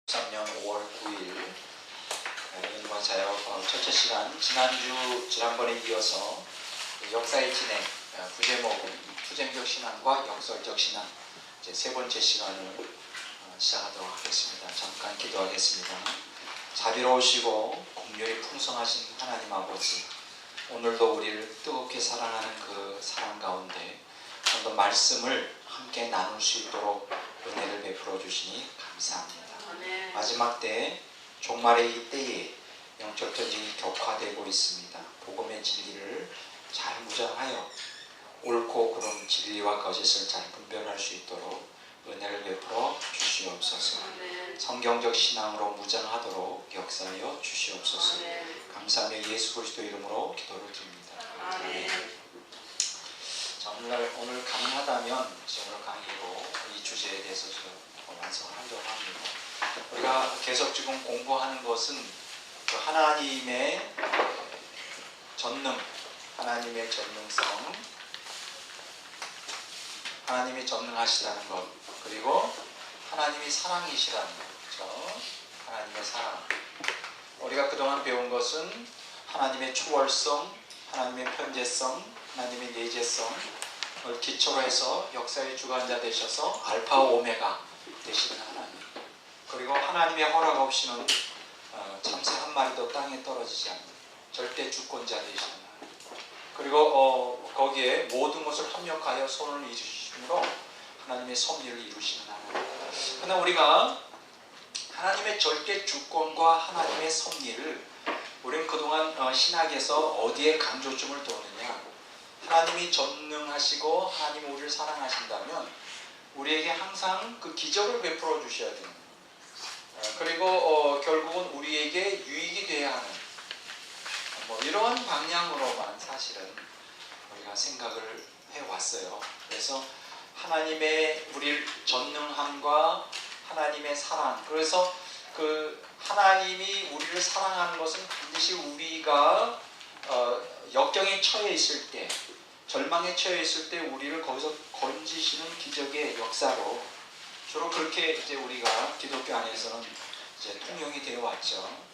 2023년 5월 9일 일본 자역 첫째 시간 지난번에 이어서 역사의 진행 부제목은 투쟁적 신앙과 역설적 신앙 세 번째 시간을 시작하도록 하겠습니다. 잠깐 기도하겠습니다. 자비로우시고 긍휼이 풍성하신 하나님 아버지, 오늘도 우리를 뜨겁게 사랑하는 그 사랑 가운데 오늘도 말씀을 함께 나눌 수 있도록 은혜를 베풀어 주시니 감사합니다. 마지막 때 종말의 이 때에 영적 전쟁이 격화되고 있습니다. 복음의 진리를 잘 무장하여 옳고 그른 진리와 거짓을 잘 분별할 수 있도록 은혜를 베풀어 주시옵소서. 성경적 신앙으로 무장하도록 역사하여 주시옵소서. 감사하며 예수 그리스도 이름으로 기도를 드립니다. 자, 오늘 가능하다면 오늘 강의로 이 주제에 대해서 완성하려고 합니다. 우리가 계속 지금 공부하는 것은 그 하나님의 전능, 하나님의 전능성, 하나님이 전능하시다는 것, 그리고 하나님이 사랑이시라는 거죠. 하나님의 사랑. 우리가 그동안 배운 것은 하나님의 초월성, 하나님의 편재성, 하나님의 내재성을 기초로 해서 역사의 주관자 되셔서 알파 오메가 되시는 하나님, 그리고 하나님의 허락 없이는 참새 한 마리도 땅에 떨어지지 않는 절대 주권자 되시는 하나님, 그리고 거기에 모든 것을 협력하여 손을 이루심으로 하나님의 섭리를 이루시는 하나님. 그러나 우리가 하나님의 절대 주권과 하나님의 섭리를 우리는 그동안 신학에서 어디에 강조점을 두느냐, 하나님이 전능하시고 하나님이 우리를 사랑하신다면 우리에게 항상 그 기적을 베풀어 주셔야 됩니다. 그리고 결국은 우리에게 유익이 돼야 하는 이러한 방향으로만 사실은 우리가 생각을 해왔어요. 그래서 하나님의 우리를 전능함과 하나님의 사랑, 그래서 그 하나님이 우리를 사랑하는 것은 반드시 우리가 역경에 처해 있을 때, 절망에 처해 있을 때 우리를 거기서 건지시는 기적의 역사로 주로 그렇게 이제 우리가 기독교 안에서는 이제 통용이 되어 왔죠.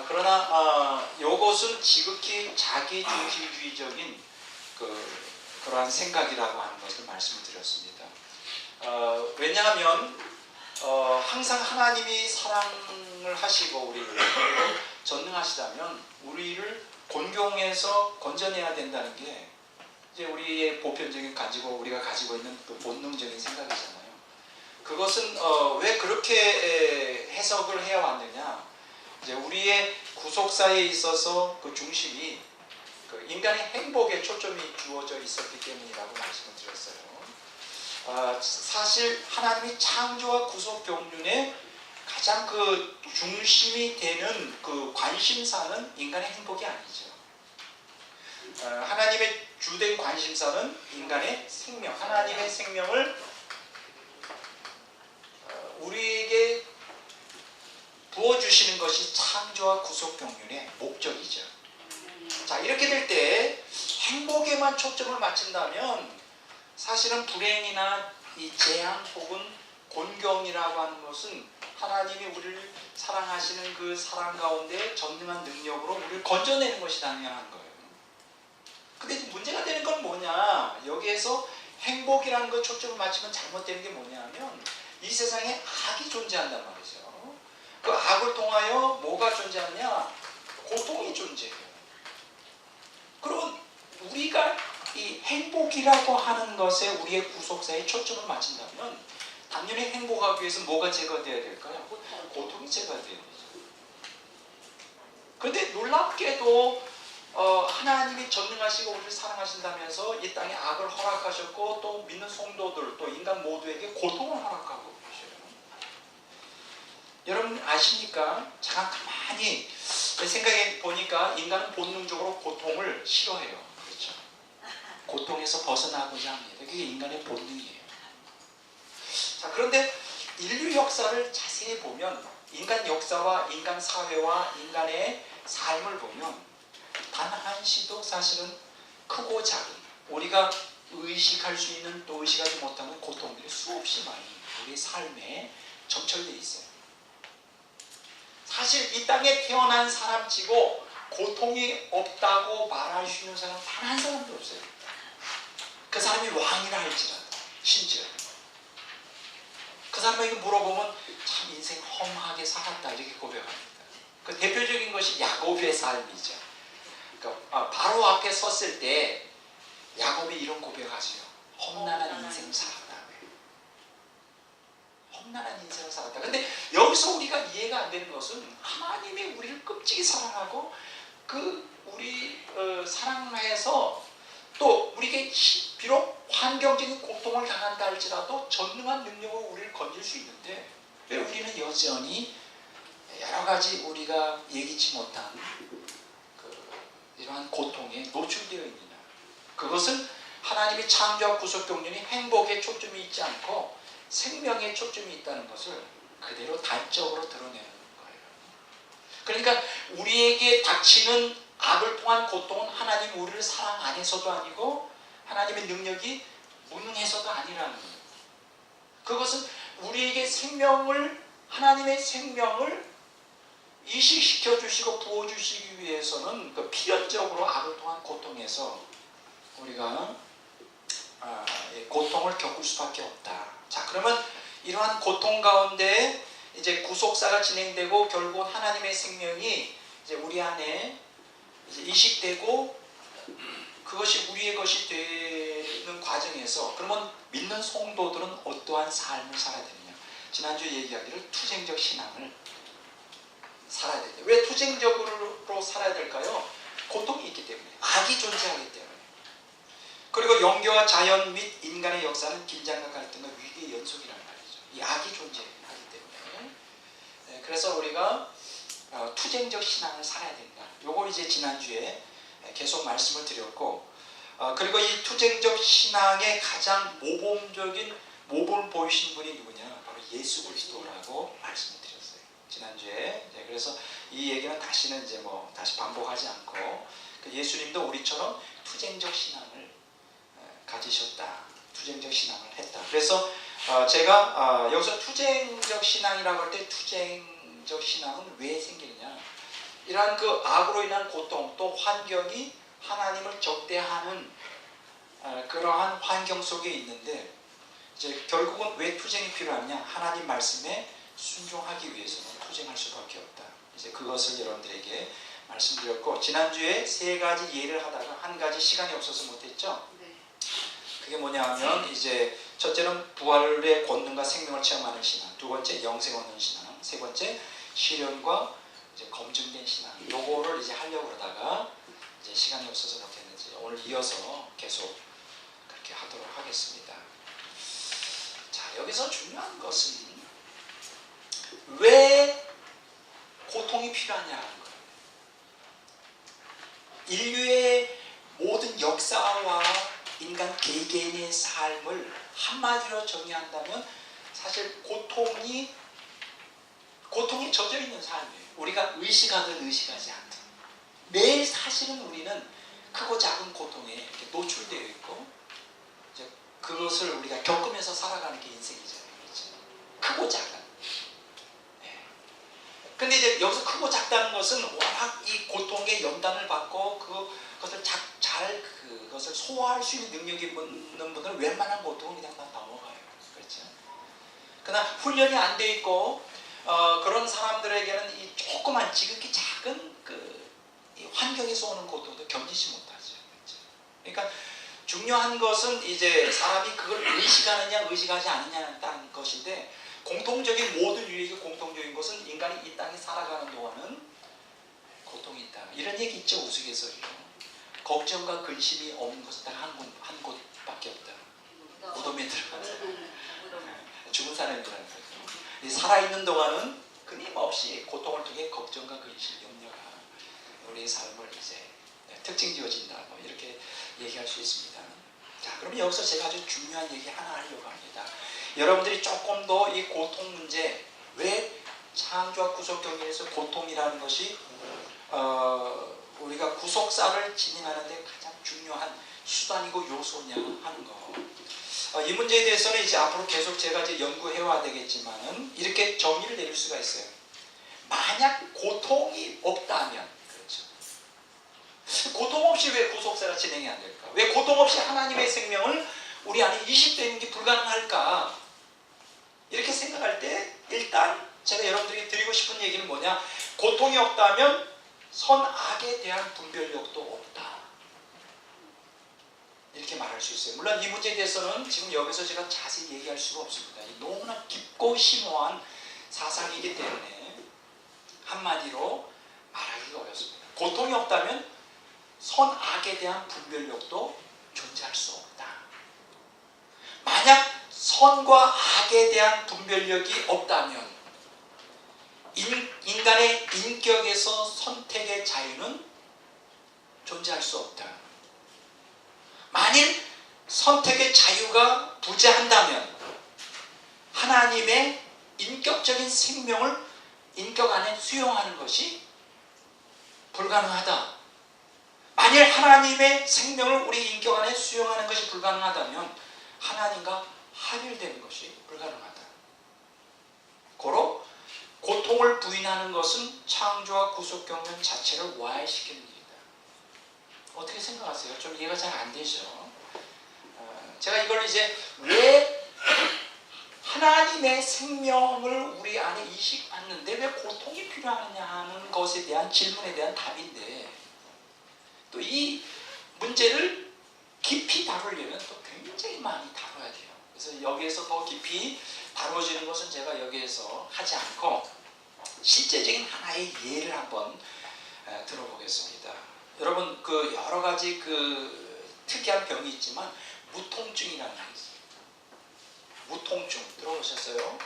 그러나 이것은 지극히 자기 중심주의적인 그러한 생각이라고 하는 것을 말씀을 드렸습니다. 왜냐하면 항상 하나님이 사랑을 하시고 우리를 전능하시다면 우리를 곤경에서 건져내야 된다는 게 이제 우리의 보편적인 우리가 가지고 있는 그 본능적인 생각이잖아요. 그것은 왜 그렇게 해석을 해왔느냐? 이제 우리의 구속사에 있어서 그 중심이 그 인간의 행복에 초점이 주어져 있었기 때문이라고 말씀을 드렸어요. 사실 하나님이 창조와 구속 경륜의 가장 그 중심이 되는 그 관심사는 인간의 행복이 아니죠. 하나님의 주된 관심사는 인간의 생명, 하나님의 생명을 우리에게 부어주시는 것이 창조와 구속 경륜의 목적이죠. 자, 이렇게 될 때 행복에만 초점을 맞춘다면 사실은 불행이나 이 재앙 혹은 곤경이라고 하는 것은 하나님이 우리를 사랑하시는 그 사랑 가운데 전능한 능력으로 우리를 건져내는 것이 당연한 거예요. 근데 문제가 되는 건 뭐냐, 여기에서 행복이라는 것 초점을 맞추면 잘못되는 게 뭐냐면 이 세상에 악이 존재한단 말이죠. 그 악을 통하여 뭐가 존재하냐? 고통이 존재해요. 그럼 우리가 이 행복이라고 하는 것에 우리의 구속사에 초점을 맞춘다면 당연히 행복하기 위해서 뭐가 제거되어야 될까요? 고통이 제거되어야 되죠. 그런데 놀랍게도 하나님이 전능하시고 우리를 사랑하신다면서 이 땅에 악을 허락하셨고 또 믿는 성도들 또 인간 모두에게 고통을 허락하고 계셔요. 여러분 아십니까? 잠깐 가만히 생각해 보니까 인간은 본능적으로 고통을 싫어해요. 그렇죠? 고통에서 벗어나고자 합니다. 그게 인간의 본능이에요. 자, 그런데 인류 역사를 자세히 보면 인간 역사와 인간 사회와 인간의 삶을 보면 단 한시도 사실은 크고 작은 우리가 의식할 수 있는 또 의식하지 못하는 고통들이 수없이 많이 우리 삶에 점철되어 있어요. 사실 이 땅에 태어난 사람치고 고통이 없다고 말할 수 있는 사람 단 한 사람도 없어요. 그 사람이 왕이라 할지라도 심지어 그 사람에게 물어보면 참 인생 험하게 살았다 이렇게 고백합니다. 그 대표적인 것이 야곱의 삶이죠. 그러니까 바로 앞에 섰을 때 야곱이 이런 고백하지요. 험난한 인생 살았다. 험난한 인생을 살았다. 근데 여기서 우리가 이해가 안 되는 것은 하나님이 우리를 끔찍이 사랑하고 그 우리 사랑해서 또 우리에게 비록 환경적인 고통을 당한다 할지라도 전능한 능력으로 우리를 건질 수 있는데 왜 우리는 여전히 여러 가지 우리가 예기치 못한 이러한 고통에 노출되어 있느냐. 그것은 하나님의 창조와 구속 경륜이 행복에 초점이 있지 않고 생명에 초점이 있다는 것을 그대로 단적으로 드러내는 거예요. 그러니까 우리에게 닥치는 악을 통한 고통은 하나님 우리를 사랑 안 해서도 아니고 하나님의 능력이 무능해서도 아니라는 거예요. 그것은 우리에게 하나님의 생명을 이식시켜 주시고 부어 주시기 위해서는 그 필연적으로 악을 통한 고통에서 우리가 고통을 겪을 수밖에 없다. 자, 그러면 이러한 고통 가운데 이제 구속사가 진행되고 결국 하나님의 생명이 이제 우리 안에 이제 이식되고 그것이 우리의 것이 되는 과정에서 그러면 믿는 성도들은 어떠한 삶을 살아야 되느냐? 지난주에 얘기하기를 투쟁적 신앙을 살아야 된다. 왜 투쟁적으로 살아야 될까요? 고통이 있기 때문에, 악이 존재하기 때문에. 그리고 영계와 자연 및 인간의 역사는 긴장과 갈등과 위기의 연속이라는 말이죠. 이 악이 존재하기 때문에. 네, 그래서 우리가 투쟁적 신앙을 살아야 된다. 요거 이제 지난주에 계속 말씀을 드렸고, 그리고 이 투쟁적 신앙의 가장 모범을 보이신 분이 누구냐? 바로 예수 그리스도라고 말씀을 드렸어요. 지난주에. 네, 그래서 이 얘기는 다시는 이제 다시 반복하지 않고 예수님도 우리처럼 투쟁적 신앙을 가지셨다. 투쟁적 신앙을 했다. 그래서 제가 여기서 투쟁적 신앙이라고 할 때 투쟁적 신앙은 왜 생기느냐? 이러한 그 악으로 인한 고통 또 환경이 하나님을 적대하는 그러한 환경 속에 있는데 이제 결국은 왜 투쟁이 필요하냐? 하나님 말씀에 순종하기 위해서는 투쟁할 수밖에 없다. 이제 그것을 여러분들에게 말씀드렸고 지난주에 세 가지 예를 하다가 한 가지 시간이 없어서 못했죠. 그게 뭐냐면 이제 첫째는 부활의 권능과 생명을 체험하는 신앙, 두 번째 영생 얻는 신앙, 세 번째 시련과 이제 검증된 신앙. 요거를 이제 하려고 그러다가 이제 시간이 없어서 못했는지 오늘 이어서 계속 그렇게 하도록 하겠습니다. 자, 여기서 중요한 것은 왜 고통이 필요하냐는 거예요. 인류의 모든 역사와 인간 개개인의 삶을 한마디로 정의한다면 사실 고통에 젖어 있는 삶이에요. 우리가 의식하든 의식하지 않든 매일 사실은 우리는 크고 작은 고통에 이렇게 노출되어 있고 이제 그것을 우리가 겪으면서 살아가는 게 인생이잖아요. 그렇죠? 크고 작은. 근데 이제 여기서 크고 작다는 것은 워낙 이 고통의 연단을 받고 그것을 그것을 소화할 수 있는 능력이 있는 분들은 웬만한 고통은 그냥 다 넘어가요. 그렇죠? 그러나 훈련이 안 돼 있고 그런 사람들에게는 이 조그만 지극히 작은 이 환경에서 오는 고통도 견디지 못하죠. 그렇죠? 그러니까 중요한 것은 이제 사람이 그걸 의식하느냐 의식하지 않느냐는 것인데 공통적인 모든 인류에게 공통적인 것은 인간이 이 땅에 살아가는 동안은 고통이 있다. 이런 얘기 있죠. 우스갯소리로. 걱정과 근심이 없는 것은 딱 한 곳밖에 없다. 무덤에 들어가는 사람. 죽은 사람이라는 거죠. 살아있는 동안은 끊임없이 고통을 통해 걱정과 근심, 염려가 우리의 삶을 이제 특징 지어진다. 이렇게 얘기할 수 있습니다. 자, 그러면 여기서 제가 아주 중요한 얘기 하나 하려고 합니다. 여러분들이 조금 더 이 고통 문제, 왜 창조와 구속 경륜에서 고통이라는 것이 우리가 구속사를 진행하는데 가장 중요한 수단이고 요소냐 하는 거. 이 문제에 대해서는 이제 앞으로 계속 제가 이제 연구해 와야 되겠지만은 이렇게 정의를 내릴 수가 있어요. 만약 고통이 없다면, 그렇죠. 고통 없이 왜 구속사가 진행이 안 될까? 왜 고통 없이 하나님의 생명을 우리 안에 이식되는 게 불가능할까? 이렇게 생각할 때 일단 제가 여러분들에게 드리고 싶은 얘기는 뭐냐? 고통이 없다면 선악에 대한 분별력도 없다. 이렇게 말할 수 있어요. 물론 이 문제에 대해서는 지금 여기서 제가 자세히 얘기할 수가 없습니다. 너무나 깊고 심오한 사상이기 때문에 한마디로 말하기가 어렵습니다. 고통이 없다면 선악에 대한 분별력도 존재할 수 없다. 만약 선과 악에 대한 분별력이 없다면 인간의 인격에서 선택의 자유는 존재할 수 없다. 만일 선택의 자유가 부재한다면 하나님의 인격적인 생명을 인격 안에 수용하는 것이 불가능하다. 만일 하나님의 생명을 우리 인격 안에 수용하는 것이 불가능하다면 하나님과 합일되는 것이 불가능하다. 고로 고통을 부인하는 것은 창조와 구속 경륜 자체를 와해시키는 일이다. 어떻게 생각하세요? 좀 이해가 잘 안 되죠? 제가 이걸 이제 왜 하나님의 생명을 우리 안에 이식받는데 왜 고통이 필요하느냐 하는 것에 대한 질문에 대한 답인데, 또 이 문제를 깊이 다루려면 또 굉장히 많이 다뤄야 돼요. 그래서 여기에서 더 깊이 다루어지는 것은 제가 여기에서 하지 않고 실제적인 하나의 예를 한번 들어보겠습니다. 여러분 그 여러 가지 그 특이한 병이 있지만 무통증이라는 게 있어요. 무통증 들어보셨어요?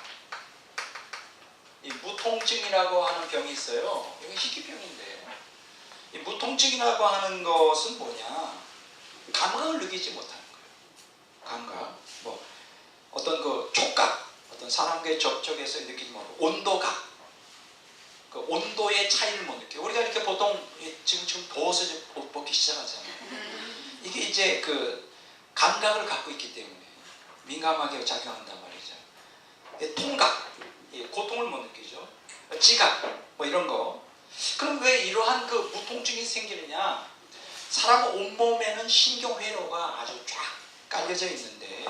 이 무통증이라고 하는 병이 있어요. 이게 희귀병인데, 이 무통증이라고 하는 것은 뭐냐? 감각을 느끼지 못하는 거예요. 감각, 뭐 어떤 그 촉각, 어떤 사람과의 접촉에서 느끼지 못하고 온도각, 그 온도의 차이를 못 느껴요. 우리가 이렇게 보통 지금 더워서 옷 벗기 시작하잖아요. 이게 이제 그 감각을 갖고 있기 때문에 민감하게 작용한단 말이죠. 통각, 고통을 못 느끼죠. 지각, 뭐 이런 거. 그럼 왜 이러한 그 무통증이 생기느냐? 사람 온몸에는 신경회로가 아주 쫙 깔려져 있는데,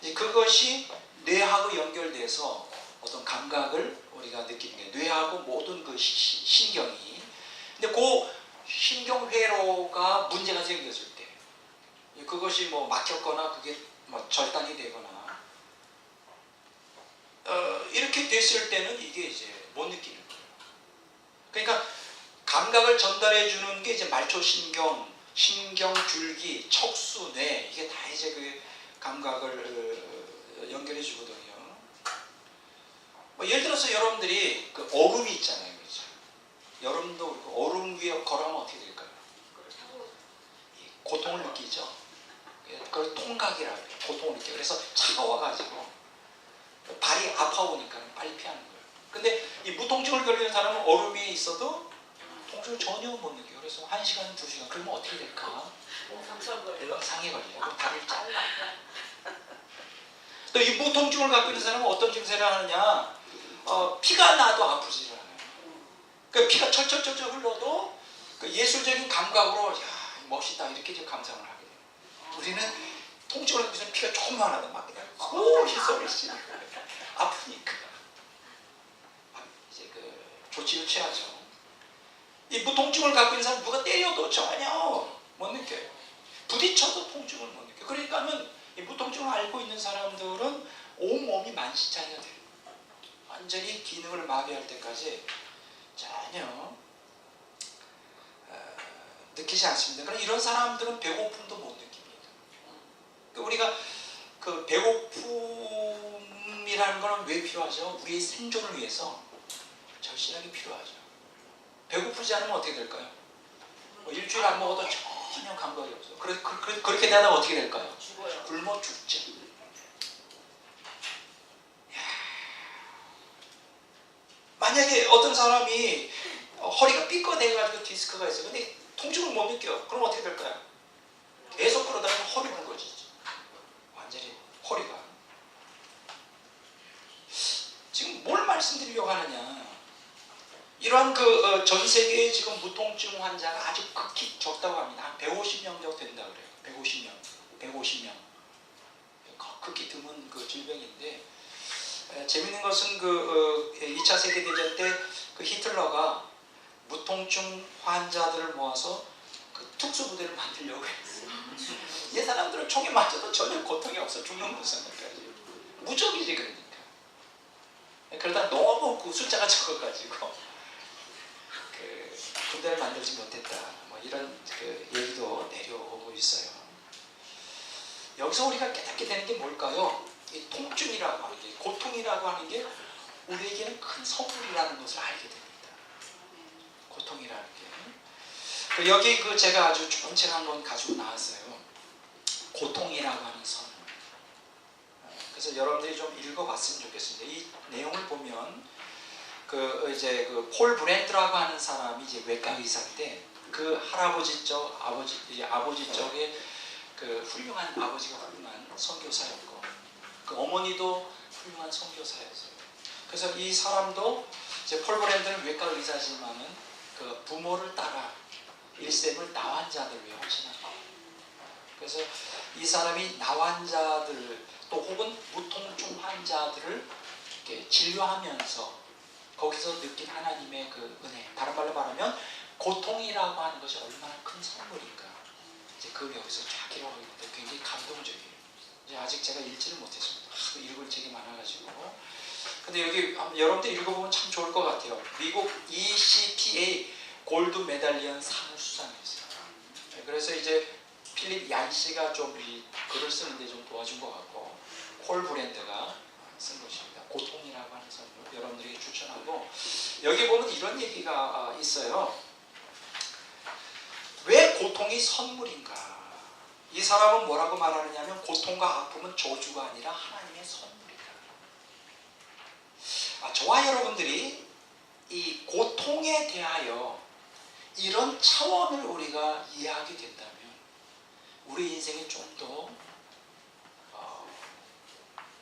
이제 그것이 뇌하고 연결돼서 어떤 감각을 우리가 느끼는 게 뇌하고 모든 그 신경이. 근데 그 신경회로가 문제가 생겼을 때, 그것이 뭐 막혔거나 그게 뭐 절단이 되거나 이렇게 됐을 때는 이게 이제 못 느끼는 거예요. 그러니까 감각을 전달해 주는 게 이제 말초신경, 신경줄기, 척수, 뇌, 이게 다 이제 그 감각을 연결해 주거든요. 뭐 예를 들어서 여러분들이 그 얼음이 있잖아요, 그렇죠? 여러분도 얼음 위에 걸으면 어떻게 될까요? 고통을 느끼죠. 그걸 통각이라고 해요. 고통을 느껴요. 그래서 차가워가지고 발이 아파오니까 빨리 피하는 거예요. 근데 이 무통증을 걸리는 사람은 얼음 위에 있어도 통증을 전혀 못 느껴요. 그래서 1시간, 2시간 그러면 어떻게 될까? 상해 걸려요. 그럼 다리를 잘라. 또 이 무통증을 갖고 있는 사람은 어떤 증세를 하느냐? 피가 나도 아프지 않아요. 그 피가 철철철철 흘러도 그 예술적인 감각으로 야 멋있다 이렇게 이제 감상을 하게 돼요. 우리는 통증을 갖고 있으면 피가 조금만 하도 막 그냥 소리 소리 씨 아프니까 이제 그 조치를 취하죠. 이 무통증을 갖고 있는 사람 누가 때려도 전혀 못 느껴요. 부딪혀도 통증을 못 느껴요. 그러니까는 이 무통증을 앓고 있는 사람들은 온몸이 만신창이가 돼요. 완전히 기능을 마비할 때까지 전혀 느끼지 않습니다. 그럼 이런 사람들은 배고픔도 못 느낍니다. 우리가 그 배고픔이라는 것은 왜 필요하죠? 우리의 생존을 위해서 절실하게 필요하죠. 배고프지 않으면 어떻게 될까요? 뭐 일주일 안 먹어도 전혀 감각이 없어. 그렇게 되다 어떻게 될까요? 죽어요. 굶어 죽죠. 만약에 어떤 사람이 허리가 삐꺼내가지고 디스크가 있어요. 근데 통증을 못 느껴요. 그럼 어떻게 될까요? 계속 그러다가 허리 굵어지죠. 완전히 허리가. 지금 뭘 말씀드리려고 하느냐? 이러한 전 세계에 지금 무통증 환자가 아주 극히 적다고 합니다. 한 150명 정도 된다 그래요. 150명. 극히 드문 질병인데, 재밌는 것은 2차 세계대전 때 히틀러가 무통증 환자들을 모아서 특수부대를 만들려고 했어요. 이 사람들은 총에 맞아도 전혀 고통이 없어. 죽는 무선까지. 무적이지 그러니까. 그러다 너무 숫자가 적어가지고 군대를 만들지 못했다. 뭐 이런 얘기도 내려오고 있어요. 여기서 우리가 깨닫게 되는 게 뭘까요? 이 통증이라고 하는 게, 고통이라고 하는 게 우리에게는 큰 선물이라는 것을 알게 됩니다. 고통이라는 게. 여기 제가 아주 좋은 책 한 권 가지고 나왔어요. 고통이라고 하는 선물. 그래서 여러분들이 좀 읽어봤으면 좋겠습니다. 이 내용을 보면 이제 폴 브랜드라고 하는 사람이 이제 외과 의사인데, 할아버지 쪽 아버지 쪽에 훌륭한 아버지가 훌륭한 선교사였고, 어머니도 훌륭한 선교사였어요. 그래서 이 사람도 이제 폴 브랜드는 외과 의사지만은 부모를 따라 일생을 나환자들 위해 헌신한 거예요. 그래서 이 사람이 나환자들 또 혹은 무통증 환자들을 이렇게 진료하면서 거기서 느낀 하나님의 은혜, 다른 말로 말하면 고통이라고 하는 것이 얼마나 큰 선물인가, 이제 여기서 쫙 기록하고 있는데 굉장히 감동적이에요. 이제 아직 제가 읽지를 못했습니다. 읽을 책이 많아가지고. 근데 여기 여러분들 읽어보면 참 좋을 것 같아요. 미국 ECPA 골드 메달리언 상을 수상했어요. 그래서 이제 필립 얀 씨가 좀 이 글을 쓰는데 좀 도와준 것 같고, 폴 브랜드가 쓴 것입니다. 고통이라고 하는 선물 여러분들에게 추천하고, 여기 보면 이런 얘기가 있어요. 왜 고통이 선물인가? 이 사람은 뭐라고 말하느냐면, 고통과 아픔은 저주가 아니라 하나님의 선물이다. 저와 여러분들이 이 고통에 대하여 이런 차원을 우리가 이해하게 된다면 우리 인생이 좀 더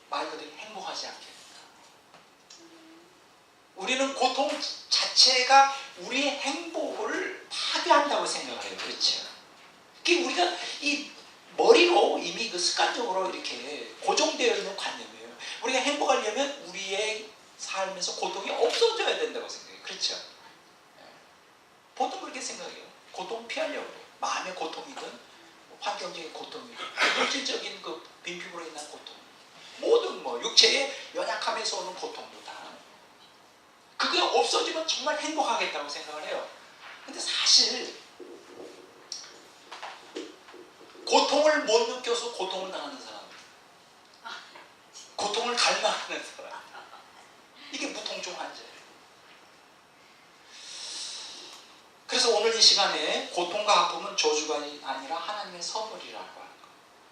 말 그대로 행복하지 않겠는가. 우리는 고통 자체가 우리의 행복을 파괴한다고 생각을 해요. 그렇죠? 우리가 이 머리로 이미 습관적으로 이렇게 고정되어 있는 관념이에요. 우리가 행복하려면 우리의 삶에서 고통이 없어져야 된다고 생각해요. 그렇죠? 보통 그렇게 생각해요. 고통 피하려고 해요. 마음의 고통이든 환경적인 고통이든 물질적인 빈피부로 인한 고통, 모든 육체의 연약함에서 오는 고통도 다 그게 없어지면 정말 행복하겠다고 생각을 해요. 근데 사실 고통을 못 느껴서 고통을 당하는 사람, 고통을 갈망하는 사람, 이게 무통증 환자예요. 그래서 오늘 이 시간에 고통과 아픔은 저주가 아니라 하나님의 선물이라고 하는 거.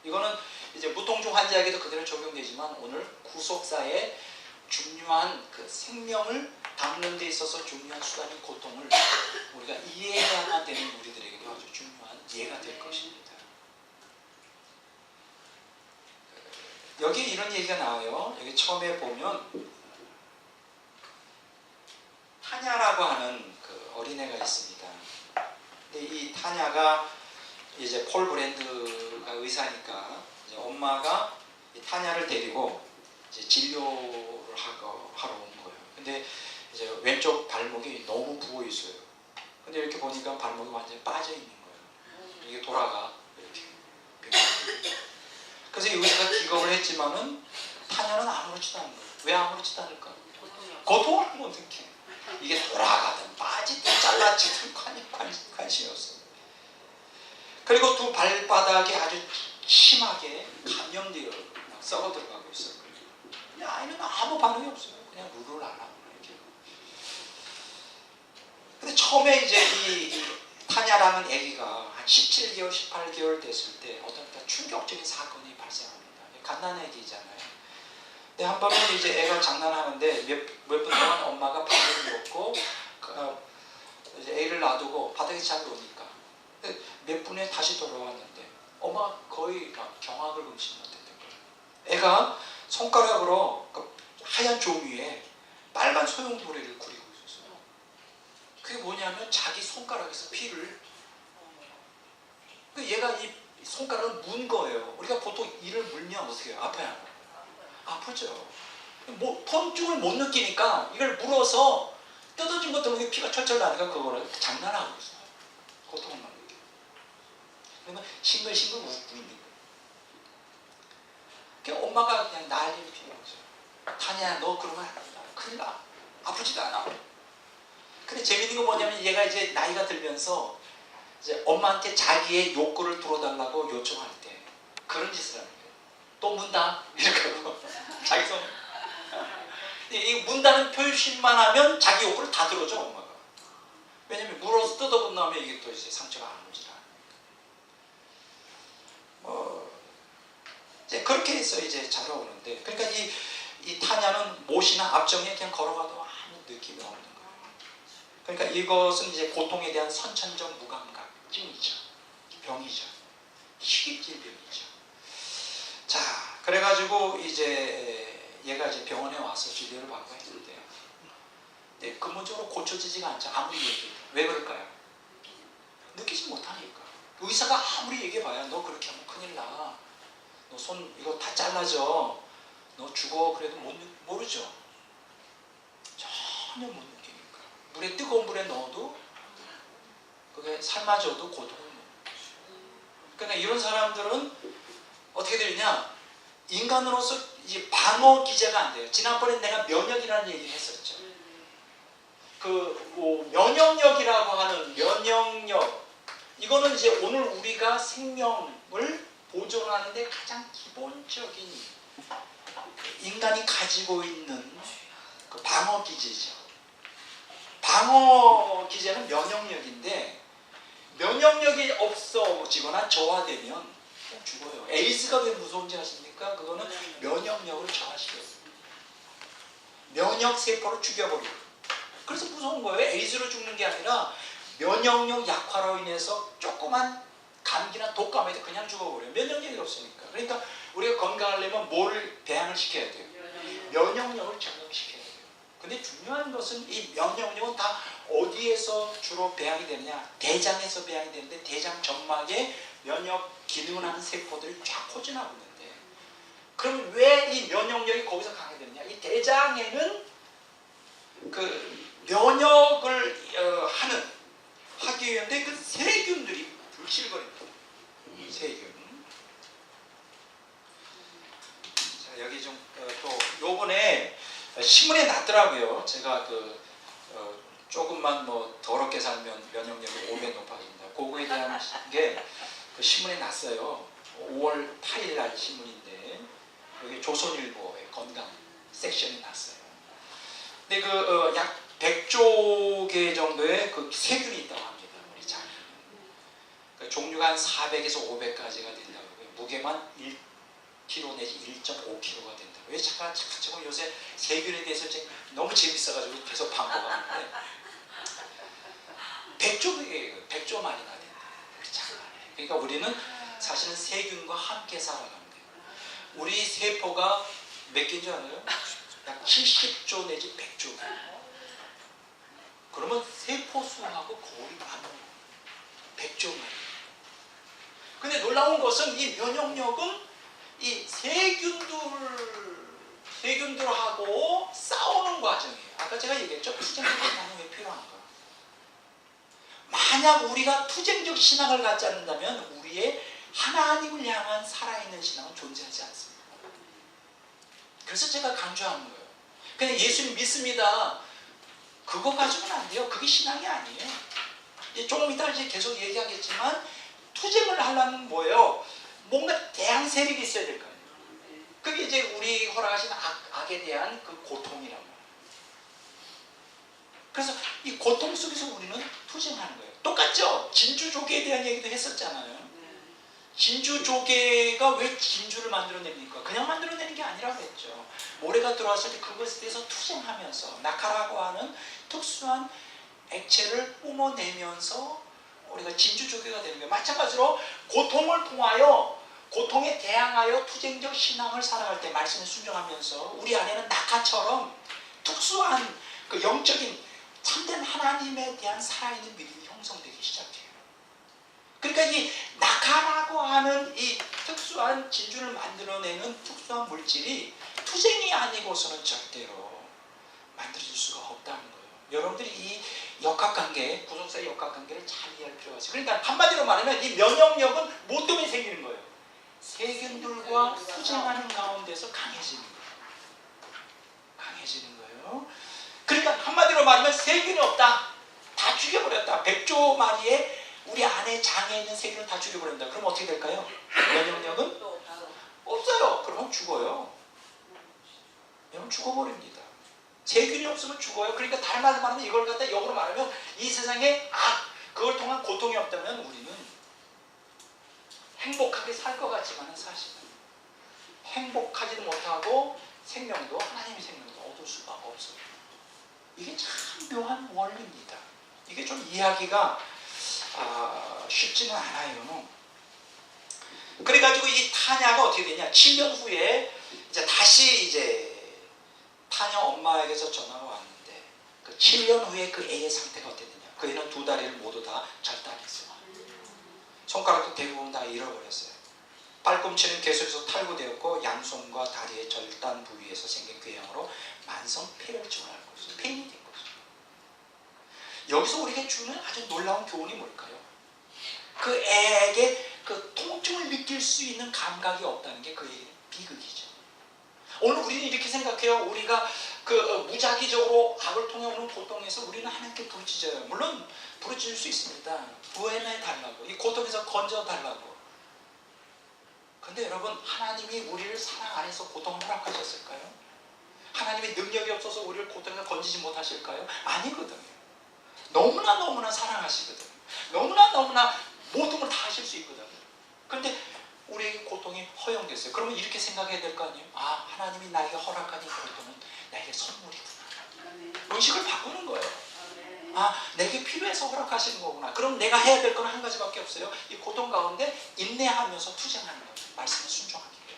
이거는 이제 무통증 환자에게도 그대로 적용되지만, 오늘 구속사의 중요한 생명을 담는 데 있어서 중요한 수단인 고통을 우리가 이해해야만 되는 우리들에게도 아주 중요한 예가 될 것입니다. 여기 이런 얘기가 나와요. 여기 처음에 보면 타냐라고 하는 어린애가 있습니다. 근데 이 타냐가 이제 폴 브랜드가 의사니까 이제 엄마가 이 타냐를 데리고 이제 진료를 하러 온 거예요. 근데 이제 왼쪽 발목이 너무 부어 있어요. 근데 이렇게 보니까 발목이 완전히 빠져 있는 거예요. 이게 돌아가 이렇게. 그래서 이 의사가 기겁을 했지만은 타냐는 아무렇지도 않은 거예요. 왜 아무렇지도 않을까? 고통을 못 느껴. 이게 돌아가든 빠지든 잘라지든 관심이 없어요. 그리고 두 발바닥이 아주 심하게 감염되어 썩어 들어가고 있어요. 근데 아이는 아무 반응이 없어요. 그냥 룰을 안 하고 이렇게. 근데 처음에 이제 이 타냐라는 아기가 한 17개월, 18개월 됐을 때 어떤 충격적인 사건이 발생합니다. 갓난아기잖아요. 근데 한 번은 이제 애가 장난하는데 몇 분 동안 엄마가 밥을 먹고 이제 애를 놔두고 바닥에 잘 노니까 몇 분에 다시 돌아왔는데 엄마가 거의 막 경악을 금치 못했던 거예요. 애가 손가락으로 하얀 종이에 빨간 소용돌이를 그리고 있었어요. 자기 손가락에서 피를, 얘가 이 손가락을 문 거예요. 우리가 보통 이를 물면 어떻게 해요? 아파요? 아프죠. 뭐 통증을 못 느끼니까 이걸 물어서 뜯어진 것 때문에 피가 철철 나니까 그거를 장난하고 있어요. 고통을 막 느껴요. 그러면 싱글싱글 웃고 있는 거예요. 그러니까 엄마가 그냥 난리를 피는 거죠. 타냐, 너 그러면 안 된다. 큰일 나. 아프지도 않아. 근데 재밌는 건 뭐냐면 얘가 이제 나이가 들면서 이제 엄마한테 자기의 욕구를 들어달라고 요청할 때 그런 짓을 하는 거예요. 또 문다. 이렇게 하고 자기 손. 이 문다는 표시만 하면 자기 욕구를 다 들어줘 엄마가. 왜냐면 물어서 뜯어본 다음에 이게 또 이제 상처가 안 오질 않아요. 이제 그렇게 해서 이제 자라오는데, 그러니까 이 타냐는 못이나 앞정에 그냥 걸어가도 아무 느낌이 없는 거예요. 그러니까 이것은 이제 고통에 대한 선천적 무감각증이죠. 병이죠. 희귀질병이죠. 자, 그래가지고 이제 얘가 이제 병원에 와서 진료를 받고 했는데요. 근데 근본적으로 고쳐지지가 않죠. 아무리 얘기해도. 왜 그럴까요? 느끼지 못하니까. 의사가 아무리 얘기해봐야 너 그렇게 하면 큰일 나. 너 손 이거 다 잘라져. 너 죽어. 그래도 모르죠. 전혀 못 느끼니까. 물에 뜨거운 물에 넣어도 그게 삶아져도 고통을 못 느껴요. 그러니까 이런 사람들은 어떻게 되느냐? 인간으로서 이제 방어 기제가 안 돼요. 지난번에 내가 면역이라는 얘기를 했었죠. 면역력이라고 하는 면역력, 이거는 이제 오늘 우리가 생명을 보존하는데 가장 기본적인 인간이 가지고 있는 그 방어 기제죠. 방어 기제는 면역력인데 면역력이 없어지거나 저하되면 죽어요. 에이즈가 왜 무서운지 아십니까? 그거는 면역력을 저하시켜요. 면역세포를 죽여버려요. 그래서 무서운 거예요. 에이즈로 죽는 게 아니라 면역력 약화로 인해서 조그만 감기나 독감에도 그냥 죽어버려요. 면역력이 없으니까. 그러니까 우리가 건강하려면 뭐를 배양을 시켜야 돼요? 면역력을 증강시켜야 돼요. 근데 중요한 것은 이 면역력은 다 어디에서 주로 배양이 되느냐? 대장에서 배양이 되는데 대장 점막에 면역 기능을 하는 세포들이 쫙 포진하고 있는데, 그럼 왜 이 면역력이 거기서 강하게 되느냐? 이 대장에는 그 면역을 하기 위한데 그 세균들이 불실거립니다. 세균. 자, 여기 좀 또 요번에 신문에 났더라고요. 제가 조금만 뭐 더럽게 살면 면역력이 5배 높아진다. 그거에 대한 게 그 신문에 났어요. 5월 8일 날 신문인데 여기 조선일보의 건강 섹션이 났어요. 근데 약 100조 개 정도의 그 세균이 있다고 합니다. 우리 장에. 그 종류가 한 400에서 500가지가 된다고 하고요. 무게만 1kg 내지 1.5kg가 된다고. 왜 잠깐 요새 세균에 대해서 너무 재밌어가지고 계속 반복하는데 100조 마리가 된다. 우리 장 안에. 그러니까 우리는 사실은 세균과 함께 살아가는 거예요. 우리 세포가 몇 개인 줄 알아요? 약 70조 내지 100조. 그러면 세포 수하고 거의 맞는 100조 마리. 근데 놀라운 것은 이 면역력은 이 세균들하고 싸우는 과정이에요. 아까 제가 얘기했죠. 투쟁적 신앙이 필요한가. 만약 우리가 투쟁적 신앙을 갖지 않는다면 우리의 하나님을 향한 살아있는 신앙은 존재하지 않습니다. 그래서 제가 강조하는 거예요. 그냥 예수님 믿습니다. 그거 가지고는 안 돼요. 그게 신앙이 아니에요. 조금 이따 이제 계속 얘기하겠지만 투쟁을 하려면 뭐예요? 뭔가 대항 세력이 있어야 될 거 아니에요. 그게 이제 우리 허락하신 악에 대한 그 고통이란 말이에요. 그래서 이 고통 속에서 우리는 투쟁하는 거예요. 똑같죠? 진주조개에 대한 얘기도 했었잖아요. 진주조개가 왜 진주를 만들어냅니까? 그냥 만들어내는 게 아니라고 했죠. 모래가 들어왔을 때 그것에 대해서 투쟁하면서 나카라고 하는 특수한 액체를 뿜어내면서 우리가 진주조개가 되는 거예요. 마찬가지로 고통을 통하여 고통에 대항하여 투쟁적 신앙을 살아갈 때 말씀에 순종하면서 우리 안에는 낙하처럼 특수한 그 영적인 참된 하나님에 대한 살아있는 믿음이 형성되기 시작해요. 그러니까 이 낙하라고 하는 이 특수한 진주를 만들어내는 특수한 물질이 투쟁이 아니고서는 절대로 만들어질 수가 없다는 거예요. 여러분들이 이 역학관계, 구속사의 역학관계를 잘 이해할 필요가 있어요. 그러니까 한마디로 말하면 이 면역력은 뭐 때문에 생기는 거예요? 세균들과 투쟁하는 가운데서 강해지는 거예요. 강해지는 거예요. 그러니까 한마디로 말하면 세균이 없다. 다 죽여버렸다. 100조 마리의 우리 안에 장에 있는 세균을 다 죽여버린다. 그럼 어떻게 될까요? 면역력은 없어요. 그러면 죽어요. 그럼 죽어버립니다. 세균이 없으면 죽어요. 그러니까 다른 말로 말하면 이걸 갖다 역으로 말하면 이 세상에 그걸 통한 고통이 없다면 우리는 행복하게 살 것 같지만 사실은 행복하지도 못하고 생명도 하나님의 생명도 얻을 수가 없어요. 이게 참 묘한 원리입니다. 이게 좀 이해하기가 쉽지는 않아요. 그래가지고 이 타냐가 어떻게 되냐? 7년 후에 다시 타냐 엄마에게서 전화가 왔는데 그 7년 후에 그 애의 상태가 어떻게 되냐? 그 애는 두 다리를 모두 다 절단했어요. 손가락도 대부분 다 잃어버렸어요. 팔꿈치는 계속해서 탈구되었고 양손과 다리의 절단 부위에서 생긴 궤양으로 만성 폐혈증을 앓고 있어요. 폐인이 된 거죠. 여기서 우리에게 주는 아주 놀라운 교훈이 뭘까요? 그 애에게 그 통증을 느낄 수 있는 감각이 없다는 게 그에게는 비극이죠. 오늘 우리는 이렇게 생각해요. 우리가 그 무작위적으로 악을 통해 오는 고통에서 우리는 하나님께 부르짖어요. 물론 부르짖을 수 있습니다. 구원해 달라고, 이 고통에서 건져 달라고. 근데 여러분, 하나님이 우리를 사랑 안에서 고통을 허락하셨을까요? 하나님의 능력이 없어서 우리를 고통에서 건지지 못하실까요? 아니거든요. 너무나 사랑하시거든요. 너무나 모든 걸 다 하실 수 있거든요. 그런데 우리에게 고통이 허용됐어요. 그러면 이렇게 생각해야 될 거 아니에요? 하나님이 나에게 허락한 이 고통은 나에게 선물이구나. 의식을 바꾸는 거예요. 내게 필요해서 허락하시는 거구나. 그럼 내가 해야 될 건 한 가지밖에 없어요. 이 고통 가운데 인내하면서 투쟁하는 거예요. 말씀에 순종하기 위해.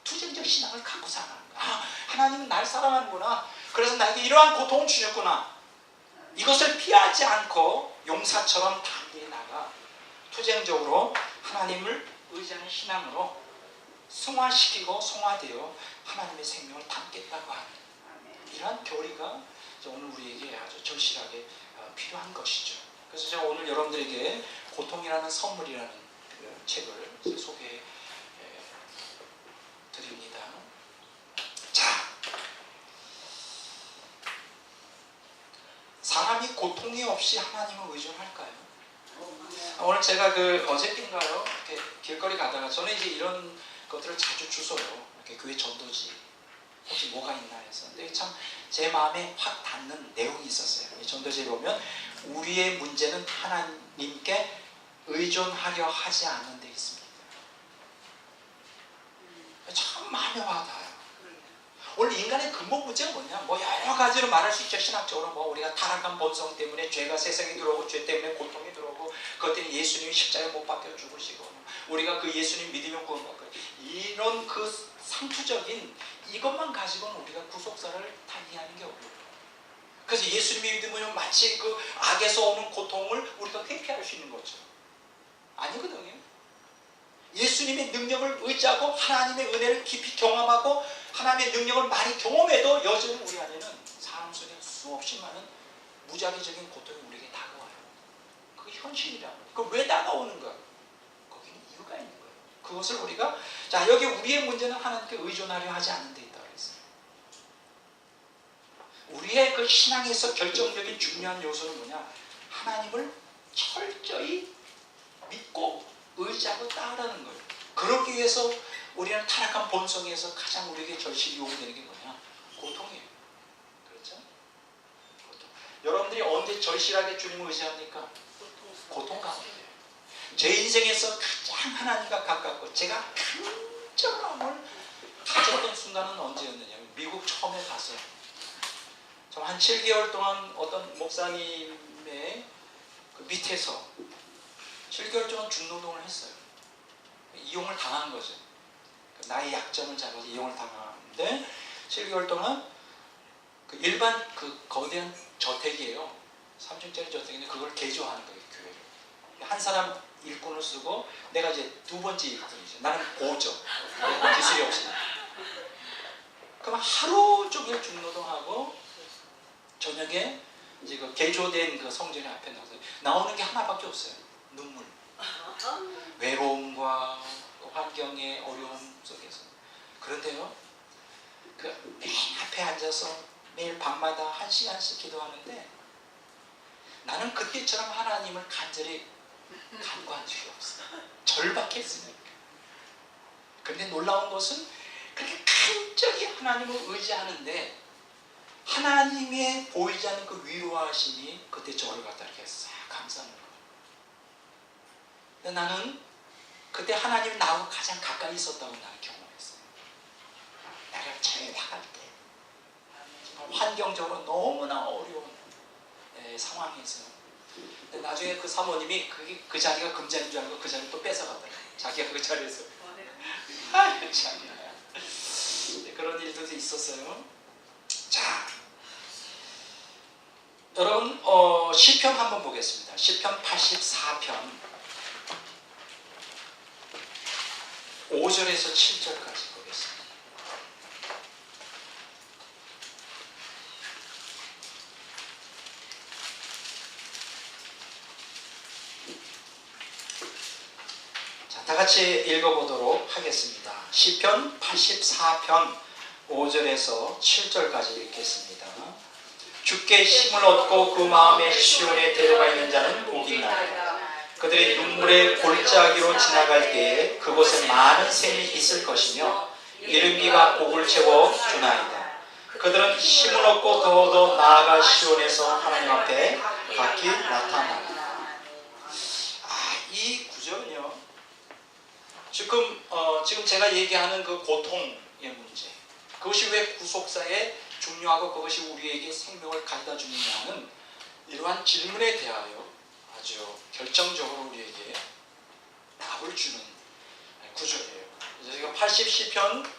투쟁적 신앙을 갖고 살아가는 거예요. 하나님은 날 사랑하는구나. 그래서 나에게 이러한 고통을 주셨구나. 이것을 피하지 않고 용사처럼 담대히 나가 투쟁적으로 하나님을 의지하는 신앙으로 승화시키고 성화되어 하나님의 생명을 담겠다고 하는 이러한 교리가 오늘 우리에게 아주 절실하게 필요한 것이죠. 그래서 제가 오늘 여러분들에게 고통이라는 선물이라는 그 책을 소개해 드립니다. 자, 사람이 고통이 없이 하나님을 의존할까요? 오늘 제가 어저께인가요? 이렇게 길거리 가다가 저는 이제 이런 것들을 자주 주워요. 이렇게 교회 전도지 혹시 뭐가 있나 해서. 근데 참 제 마음에 확 닿는 내용이 있었어요. 이 전도지에 보면 우리의 문제는 하나님께 의존하려 하지 않는 데 있습니다. 참 마음에 와닿아요. 원래 인간의 근본 문제가 뭐냐? 여러 가지로 말할 수 있죠. 신학적으로 우리가 타락한 본성 때문에 죄가 세상에 들어오고 죄 때문에 고통이 들어오고 그것 때문에 예수님이 십자가에 못 박혀 죽으시고 우리가 그 예수님 믿으면 구원받고 이런 그 상투적인 이것만 가지고는 우리가 구속사를 다 이해하는 게 어려워요. 그래서 예수님이 믿으면 마치 그 악에서 오는 고통을 우리가 회피할 수 있는 거죠. 아니거든요. 예수님의 능력을 의지하고 하나님의 은혜를 깊이 경험하고 하나님의 능력을 많이 경험해도 여전히 우리 안에는 사람 속에 수없이 많은 무작위적인 고통이 우리에게 다가와요. 그게 현실이라고. 그럼 왜 다가오는가? 거기는 이유가 있는 거예요. 그것을 우리가 여기 우리의 문제는 하나님께 의존하려 하지 않는 데 있다고 했어요. 우리의 그 신앙에서 결정적인 중요한 요소는 뭐냐? 하나님을 철저히 믿고 의지하고 따르는 거예요. 그러기 위해서 우리는 타락한 본성에서 가장 우리에게 절실히 요구되는 게 뭐냐? 고통이에요. 그렇죠? 고통. 여러분들이 언제 절실하게 주님을 의지합니까? 고통 가운데. 제 인생에서 가장 하나님과 가깝고 제가 간절함을 가졌던 순간은 언제였느냐? 미국 처음에 가서 한 7개월 동안 어떤 목사님의 그 밑에서 7개월 동안 중노동을 했어요. 이용을 당한 거죠. 나의 약점을 잡아서 이용을 당하는데 7개월 동안 그 일반 그 거대한 저택이에요. 3층짜리 저택인데 그걸 개조하는 거예요, 교회를. 한 사람 일꾼을 쓰고 내가 이제 두 번째 일꾼이죠. 나는 보죠. 기술이 없으니까. 그럼 하루 종일 중노동하고 저녁에 이제 그 개조된 그 성전의 앞에 나오는 게 하나밖에 없어요. 눈물. 외로움과 환경의 어려움 속에서. 그런데요, 그 맨 앞에 앉아서 매일 밤마다 1시간씩 기도하는데 나는 그때처럼 하나님을 간절히 간구한 적이 없어요. 절박했으니까. 그런데 놀라운 것은 그렇게 간절히 하나님을 의지하는데 하나님의 보이지 않는 그 위로하심이 그때 저를 갖다 이렇게 싹 감싸는 거예요. 근데 나는 그때 하나님이 나하고 가장 가까이 있었다고 나는 경험했어요. 내가 제일 나갈 때 정말 환경적으로 너무나 어려운 상황에서 나중에 그 사모님이 그 자리가 금자리인 줄 알고 그 자리를 또 뺏어갔더라고요. 자기가 그 자리에서 참이야. 그런 일들도 있었어요. 자, 여러분 시편 한번 보겠습니다. 시편 84편 5절에서 7절까지 보겠습니다. 자, 다 같이 읽어보도록 하겠습니다. 시편 84편 5절에서 7절까지 읽겠습니다. 주께 힘을 얻고 그 마음에 시온에 데려가 있는 자는 복이 있나이다. 그들의 눈물의 골짜기로 지나갈 때에 그곳에 많은 샘이 있을 것이며 이른 비가 복을 채워 주나이다. 그들은 힘을 얻고 더더 나아가 시온에서 하나님 앞에 각기 나타나리다. 이 구절은요, 지금 제가 얘기하는 그 고통의 문제, 그것이 왜 구속사에 중요하고 그것이 우리에게 생명을 가져다 주느냐는 이러한 질문에 대하여 아주 결정적으로 우리에게 답을 주는 구절이에요. 그래서 제가 80시편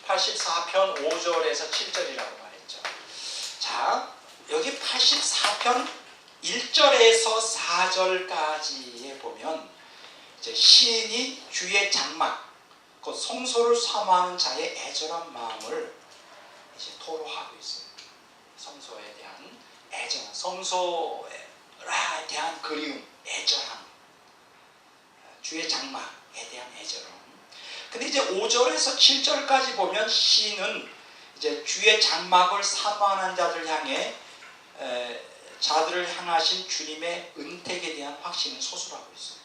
84편 5절에서 7절이라고 말했죠. 자, 여기 84편 1절에서 4절까지에 보면 이제 시인이 주의 장막, 그 성소를 사모하는 자의 애절한 마음을 이제 토로하고 있어요. 성소에 대한 애정, 성소에 대한 그리움, 애절함, 주의 장막에 대한 애절함. 근데 이제 5절에서 7절까지 보면 시인은 이제 주의 장막을 사모하는 자들을 향하신 주님의 은택에 대한 확신을 서술하고 있어요.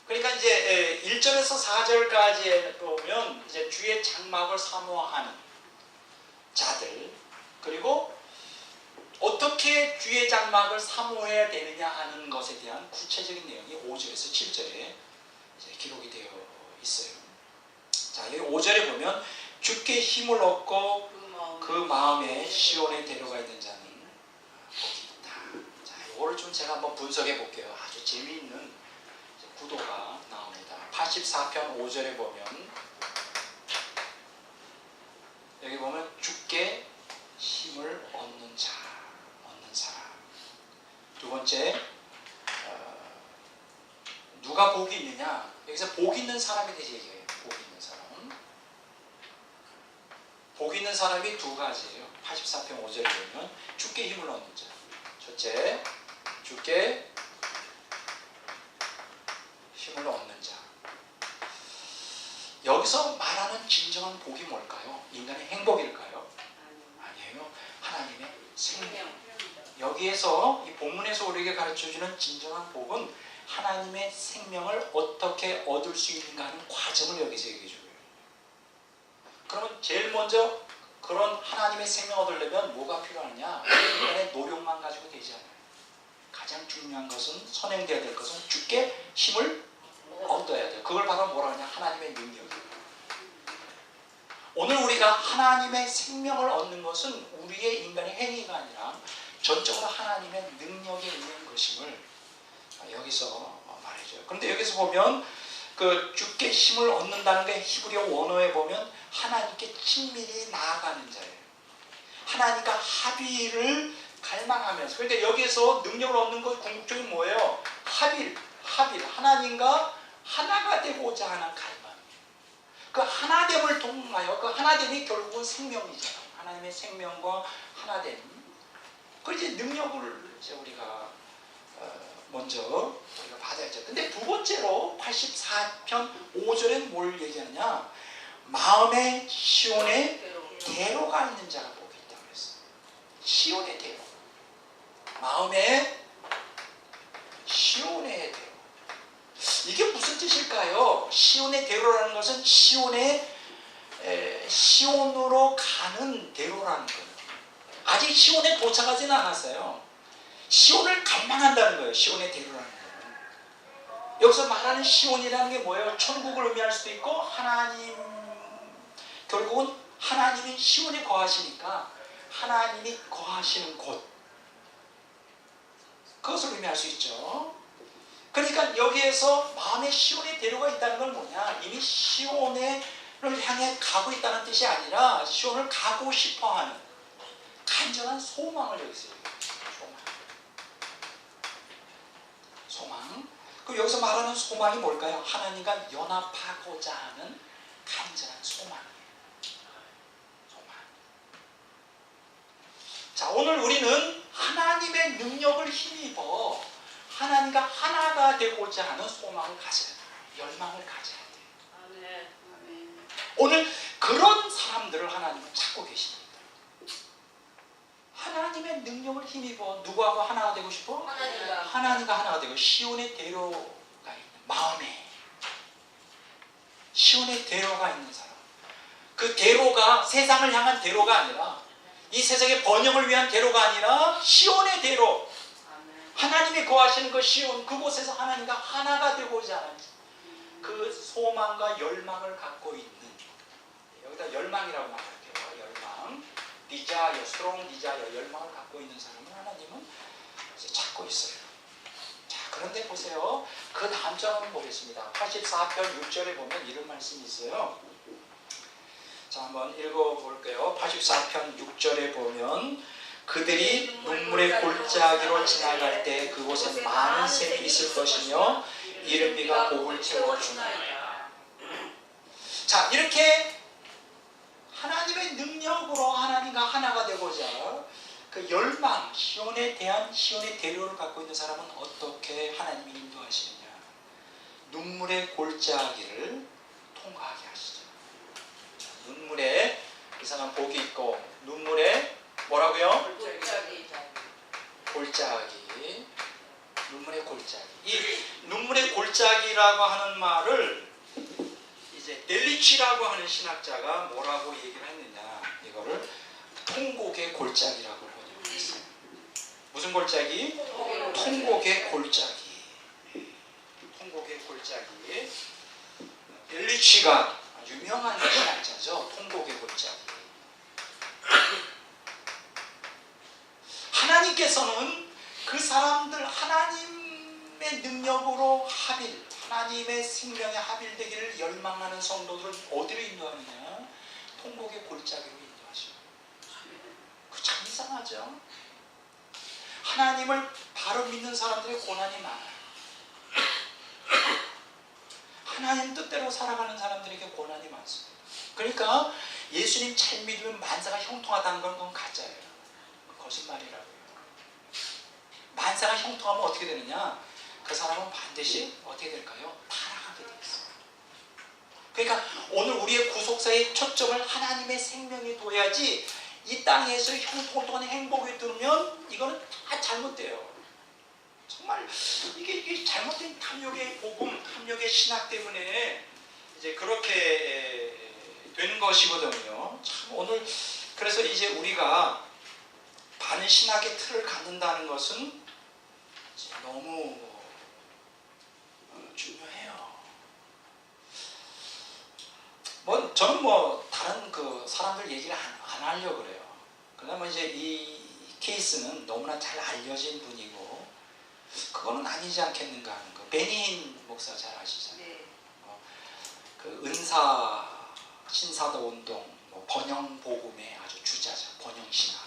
그러니까 이제 1절에서 4절까지 보면 이제 주의 장막을 사모하는 자들, 그리고 어떻게 주의 장막을 사모해야 되느냐 하는 것에 대한 구체적인 내용이 5절에서 7절에 기록이 되어 있어요. 자, 여기 5절에 보면 주께 힘을 얻고 그 마음에 시온에 데려가 있는 자는 복이 있다. 자, 이거를 좀 제가 한번 분석해 볼게요. 아주 재미있는 구도가 나옵니다. 84편 5절에 보면 여기 보면 주께 힘을 얻는 자, 얻는 사람. 두 번째, 누가 복이 있느냐? 여기서 복 있는 사람에 대해서 얘기해요. 복 있는 사람. 복 있는 사람이 두 가지예요. 84편 5절에 보면 주께 힘을 얻는 자. 첫째, 주께 힘을 얻는 자. 여기서 말하는 진정한 복이 뭘까요? 인간의 행복일까요? 아니에요. 하나님의 생명. 여기에서 이 본문에서 우리에게 가르쳐주는 진정한 복은 하나님의 생명을 어떻게 얻을 수 있는가 하는 과정을 여기서 얘기해줘요. 그러면 제일 먼저 그런 하나님의 생명 얻으려면 뭐가 필요하냐? 인간의 노력만 가지고 되지 않아요. 가장 중요한 것은, 선행되어야 될 것은 주께 힘을 얻어야 돼요. 그걸 바로 뭐라 하냐? 하나님의 능력이에요. 오늘 우리가 하나님의 생명을 얻는 것은 우리의 인간의 행위가 아니라 전적으로 하나님의 능력에 있는 것임을 여기서 말해줘요. 그런데 여기서 보면 그 주께 힘을 얻는다는 게 히브리어 원어에 보면 하나님께 친밀히 나아가는 자예요. 하나님과 합의를 갈망하면서, 그러니까 여기에서 능력을 얻는 것 궁극적인 뭐예요? 합의, 하나님과 하나가 되고자 하는 갈망. 그 하나됨을 통하여, 그 하나됨이 결국은 생명이잖아요. 하나님의 생명과 하나됨. 그 이제 능력을 이제 우리가 먼저 우리가 받아야죠. 근데 두 번째로 84편 5절엔 뭘 얘기하느냐? 마음에 시온의 대로가 있는 자가 복이 있다고 그랬어요. 시온의 대로. 마음에 시온의 대로. 이게 무슨 뜻일까요? 시온의 대로라는 것은 시온으로 가는 대로라는 거예요. 아직 시온에 도착하지는 않았어요. 시온을 갈망한다는 거예요. 시온의 대로라는 거예요. 여기서 말하는 시온이라는 게 뭐예요? 천국을 의미할 수도 있고, 하나님, 결국은 하나님이 시온에 거하시니까 하나님이 거하시는 곳, 그것을 의미할 수 있죠. 그러니까 여기에서 마음에 시온의 대로가 있다는 건 뭐냐? 이미 시온을 향해 가고 있다는 뜻이 아니라 시온을 가고 싶어하는 간절한 소망을 여기서 얘기해요. 소망. 그 여기서 말하는 소망이 뭘까요? 하나님과 연합하고자 하는 간절한 소망이에요. 소망. 자, 오늘 우리는 하나님의 능력을 힘입어 하나님과 하나가 되고자 하는 소망을 가져야 돼요. 열망을 가져야 돼요. 오늘 그런 사람들을 하나님은 찾고 계십니다. 하나님의 능력을 힘입어 누구하고 하나가 되고 싶어? 하나님과 하나가 되고, 시온의 대로가 있는, 마음에 시온의 대로가 있는 사람. 그 대로가 세상을 향한 대로가 아니라, 이 세상의 번영을 위한 대로가 아니라 시온의 대로, 하나님이 거하시는 그 시온, 그곳에서 하나님과 하나가 되고자 하는 그 소망과 열망을 갖고 있는, 여기다 열망이라고 말할게요. 열망, desire, strong desire, 열망을 갖고 있는 사람은 하나님은 찾고 있어요. 자, 그런데 보세요. 그 다음 절 한번 보겠습니다. 84편 6절에 보면 이런 말씀이 있어요. 자, 한번 읽어볼게요. 84편 6절에 보면, 그들이 눈물의 골짜기로 지나갈 때 그곳에 많은 샘이 있을 것이며 이른 비가 복을 채워주나이다. 자, 이렇게 하나님의 능력으로 하나님과 하나가 되고자 그 열망, 시온에 대한 시온의 대로를 갖고 있는 사람은 어떻게 하나님이 인도하시느냐? 눈물의 골짜기를 통과하게 하시죠. 자, 눈물에 이상한 복이 있고, 눈물에 뭐라고요? 골짜기. 눈물의 골짜기. 이 눈물의 골짜기라고 하는 말을 이제 넬리치라고 하는 신학자가 뭐라고 얘기를 했느냐? 이거를 통곡의 골짜기라고 번역했어요. 무슨 골짜기? 통곡의 골짜기. 통곡의 골짜기. 넬리치가 유명한 신학자죠. 통곡의 골짜기. 하나님께서는 그 사람들, 하나님의 능력으로 하나님의 생명에 합일되기를 열망하는 성도들을 어디로 인도하느냐? 통곡의 골짜기로 인도하시고. 그 참 이상하죠? 하나님을 바로 믿는 사람들의 고난이 많아요. 하나님 뜻대로 살아가는 사람들에게 고난이 많습니다. 그러니까 예수님 잘 믿으면 만사가 형통하다는 건 그건 가짜예요. 거짓말이라고요. 만사가 형통하면 어떻게 되느냐? 그 사람은 반드시 어떻게 될까요? 타락하게 되어 있어요. 그러니까 오늘 우리의 구속사의 초점을 하나님의 생명에 둬야지, 이 땅에서 형통을 통한 행복에 두면 이거는 다 잘못돼요. 정말 이게 잘못된 탐욕의 복음, 탐욕의 신학 때문에 이제 그렇게 되는 것이거든요. 참 오늘 그래서 이제 우리가 반신학의 틀을 갖는다는 것은 너무 중요해요. 저는 다른 그 사람들 얘기를 안 하려고 그래요. 그러면 이제 이 케이스는 너무나 잘 알려진 분이고, 그거는 아니지 않겠는가 하는 거. 베니힌 목사 잘 아시잖아요. 네. 그 은사 신사도 운동, 번영 복음의 아주 주자죠. 번영신앙.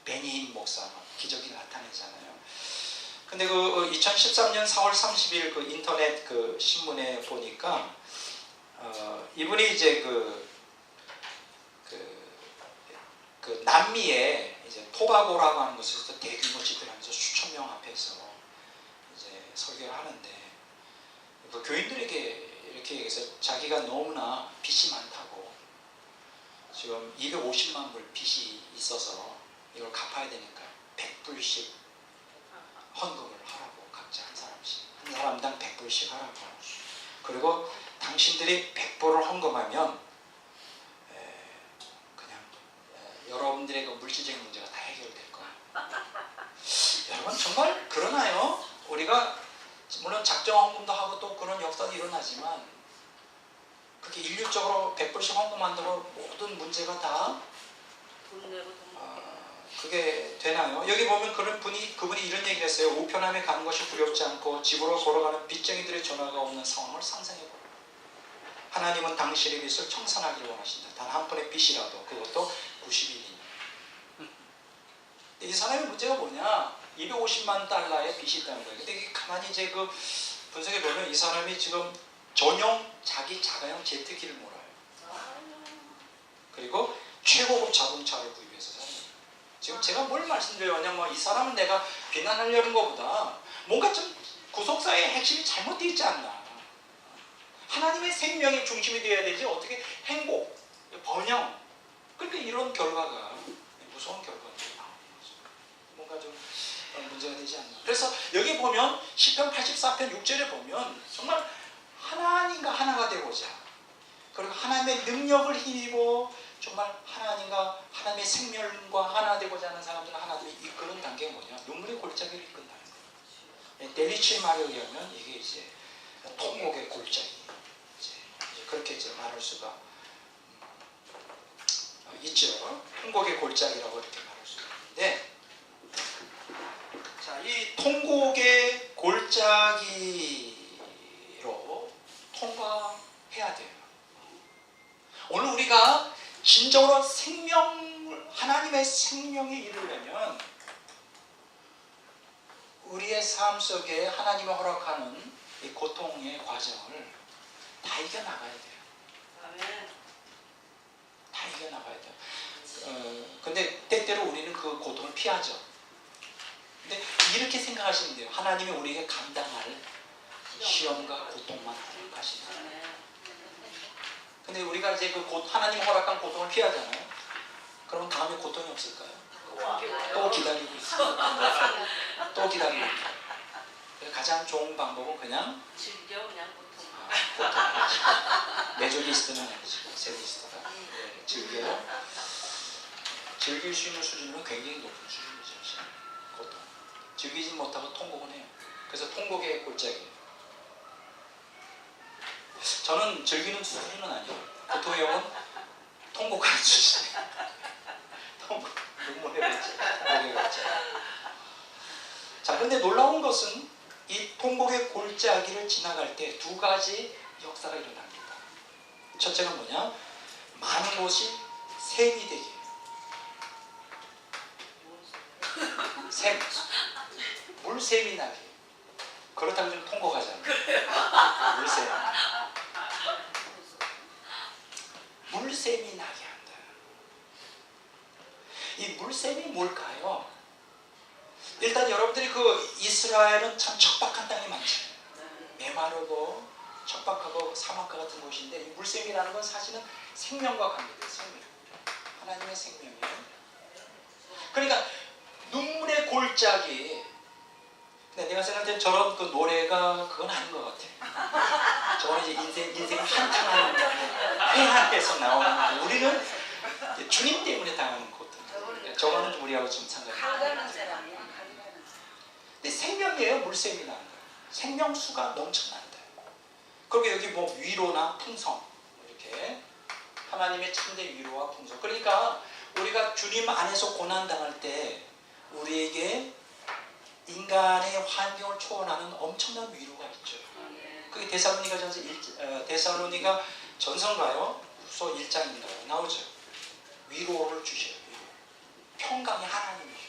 베니힌 목사 기적이 나타내잖아요. 근데 그 2013년 4월 30일 그 인터넷 그 신문에 보니까 이분이 이제 그 남미에 이제 토바고라고 하는 곳에서 대규모 집회하면서 수천 명 앞에서 이제 설교를 하는데 그 교인들에게 이렇게 얘기해서 자기가 너무나 빚이 많다고 지금 250만 불 빚이 있어서 이걸 갚아야 되니까 100불씩 헌금을 하라고 각자 한 사람씩 한 사람당 100불씩 하라고 그리고 당신들이 100불을 헌금하면 그냥 여러분들의 그 물질적 문제가 다 해결될 거야. 여러분 정말 그러나요? 우리가 물론 작정 헌금도 하고 또 그런 역사도 일어나지만 그게 인류적으로 100불씩 헌금한다고 모든 문제가 다 돈 내고 그게 되나요? 여기 보면 그분이 이런 얘기를 했어요. 우편함에 가는 것이 두렵지 않고 집으로 걸어가는 빚쟁이들의 전화가 오는 상황을 상상해보라. 하나님은 당신의 빚을 청산하기를 원하신다. 단 한 푼의 빚이라도 그것도 90일이니. 이 사람의 문제가 뭐냐? 250만 달러의 빚이 있다는 거예요. 근데 가만히 이제 그 분석해 보면 이 사람이 지금 전용 자기 자가용 제트기를 몰아요. 그리고 최고급 자동차를 구입해서 사요. 지금 제가 뭘 말씀드려냐면 이 사람은 내가 비난하려는 것보다 뭔가 좀 구속사의 핵심이 잘못되어 있지 않나. 하나님의 생명이 중심이 되어야 되지 어떻게 행복, 번영 그러니까 이런 결과가 무서운 결과들이 나오는 거죠. 뭔가 좀 문제가 되지 않나. 그래서 여기 보면 시편 84편 6절에 보면 정말 하나님과 하나가 되고자 그리고 하나님의 능력을 힘입어 정말 하나님과 하나님의 생명과 하나 되고자 하는 사람들은 하나님이 이끄는 단계가 뭐냐? 눈물의 골짜기를 이끈다는 거예요. 델리치의 말에 의하면 이게 이제 통곡의 골짜기 이제 그렇게 이제 말할 수가 있죠. 통곡의 골짜기라고 이렇게 말할 수가 있는데 자, 이 통곡의 골짜기로 통과해야 돼요. 오늘 우리가 진정으로 하나님의 생명에 이르려면 우리의 삶 속에 하나님이 허락하는 이 고통의 과정을 다 이겨나가야 돼요. 다 이겨나가야 돼요. 근데 때때로 우리는 그 고통을 피하죠. 근데 이렇게 생각하시면 돼요. 하나님이 우리에게 감당할 시험과 고통만 허락하신다. 근데 우리가 이제 그 하나님 허락한 고통을 피하잖아요. 그러면 다음에 고통이 없을까요? 또 기다리고 있어요. 또 기다리고 있어요. 가장 좋은 방법은 그냥 즐겨 그냥 고통. 고통. 메조리스트는 아니지고 세리스트가 즐겨요. 즐길 수 있는 수준은 굉장히 높은 수준이죠. 고통. 즐기지 못하고 통곡은 해요. 그래서 통곡의 골짜기예요. 저는 즐기는 수준은 아니에요. 고통의 영은 통곡하는 수준이에요. 통곡, 눈물의 골짜기. 자, 그런데 놀라운 것은 이 통곡의 골짜기를 지나갈 때 두 가지 역사가 일어납니다. 첫째가 뭐냐? 많은 곳이 샘이 되게. 샘. 물샘이 나게. 그렇다면 좀 통곡하잖아요. 물샘. 물샘이 나게 한다. 이 물샘이 뭘까요? 일단 여러분들이 그 이스라엘은 참 척박한 땅이 많잖아요. 메마르고 척박하고 사막과 같은 곳인데 이 물샘이라는 건 사실은 생명과 관계돼요. 생명. 하나님의 생명이에요. 그러니까 눈물의 골짜기. 근데 내가 생각할 때 저런 그 노래가 그건 아닌 것 같아. 저건 이제 인생 한탄하는 회한에서 나오는 우리는 주님 때문에 당하는 고통. 저거는 우리하고 좀 상관이. 근데 생명이에요. 물샘이 나는 거예요. 생명수가 넘쳐난다. 그리고 여기 뭐 위로나 풍성 이렇게 하나님의 참된 위로와 풍성. 그러니까 우리가 주님 안에서 고난당할 때 우리에게 인간의 환경을 초월하는 엄청난 위로가 있죠. 그게 데살로니가 전서인가요? 후서 1장인가요? 나오죠. 위로를 주셔요. 평강의 하나님이셔.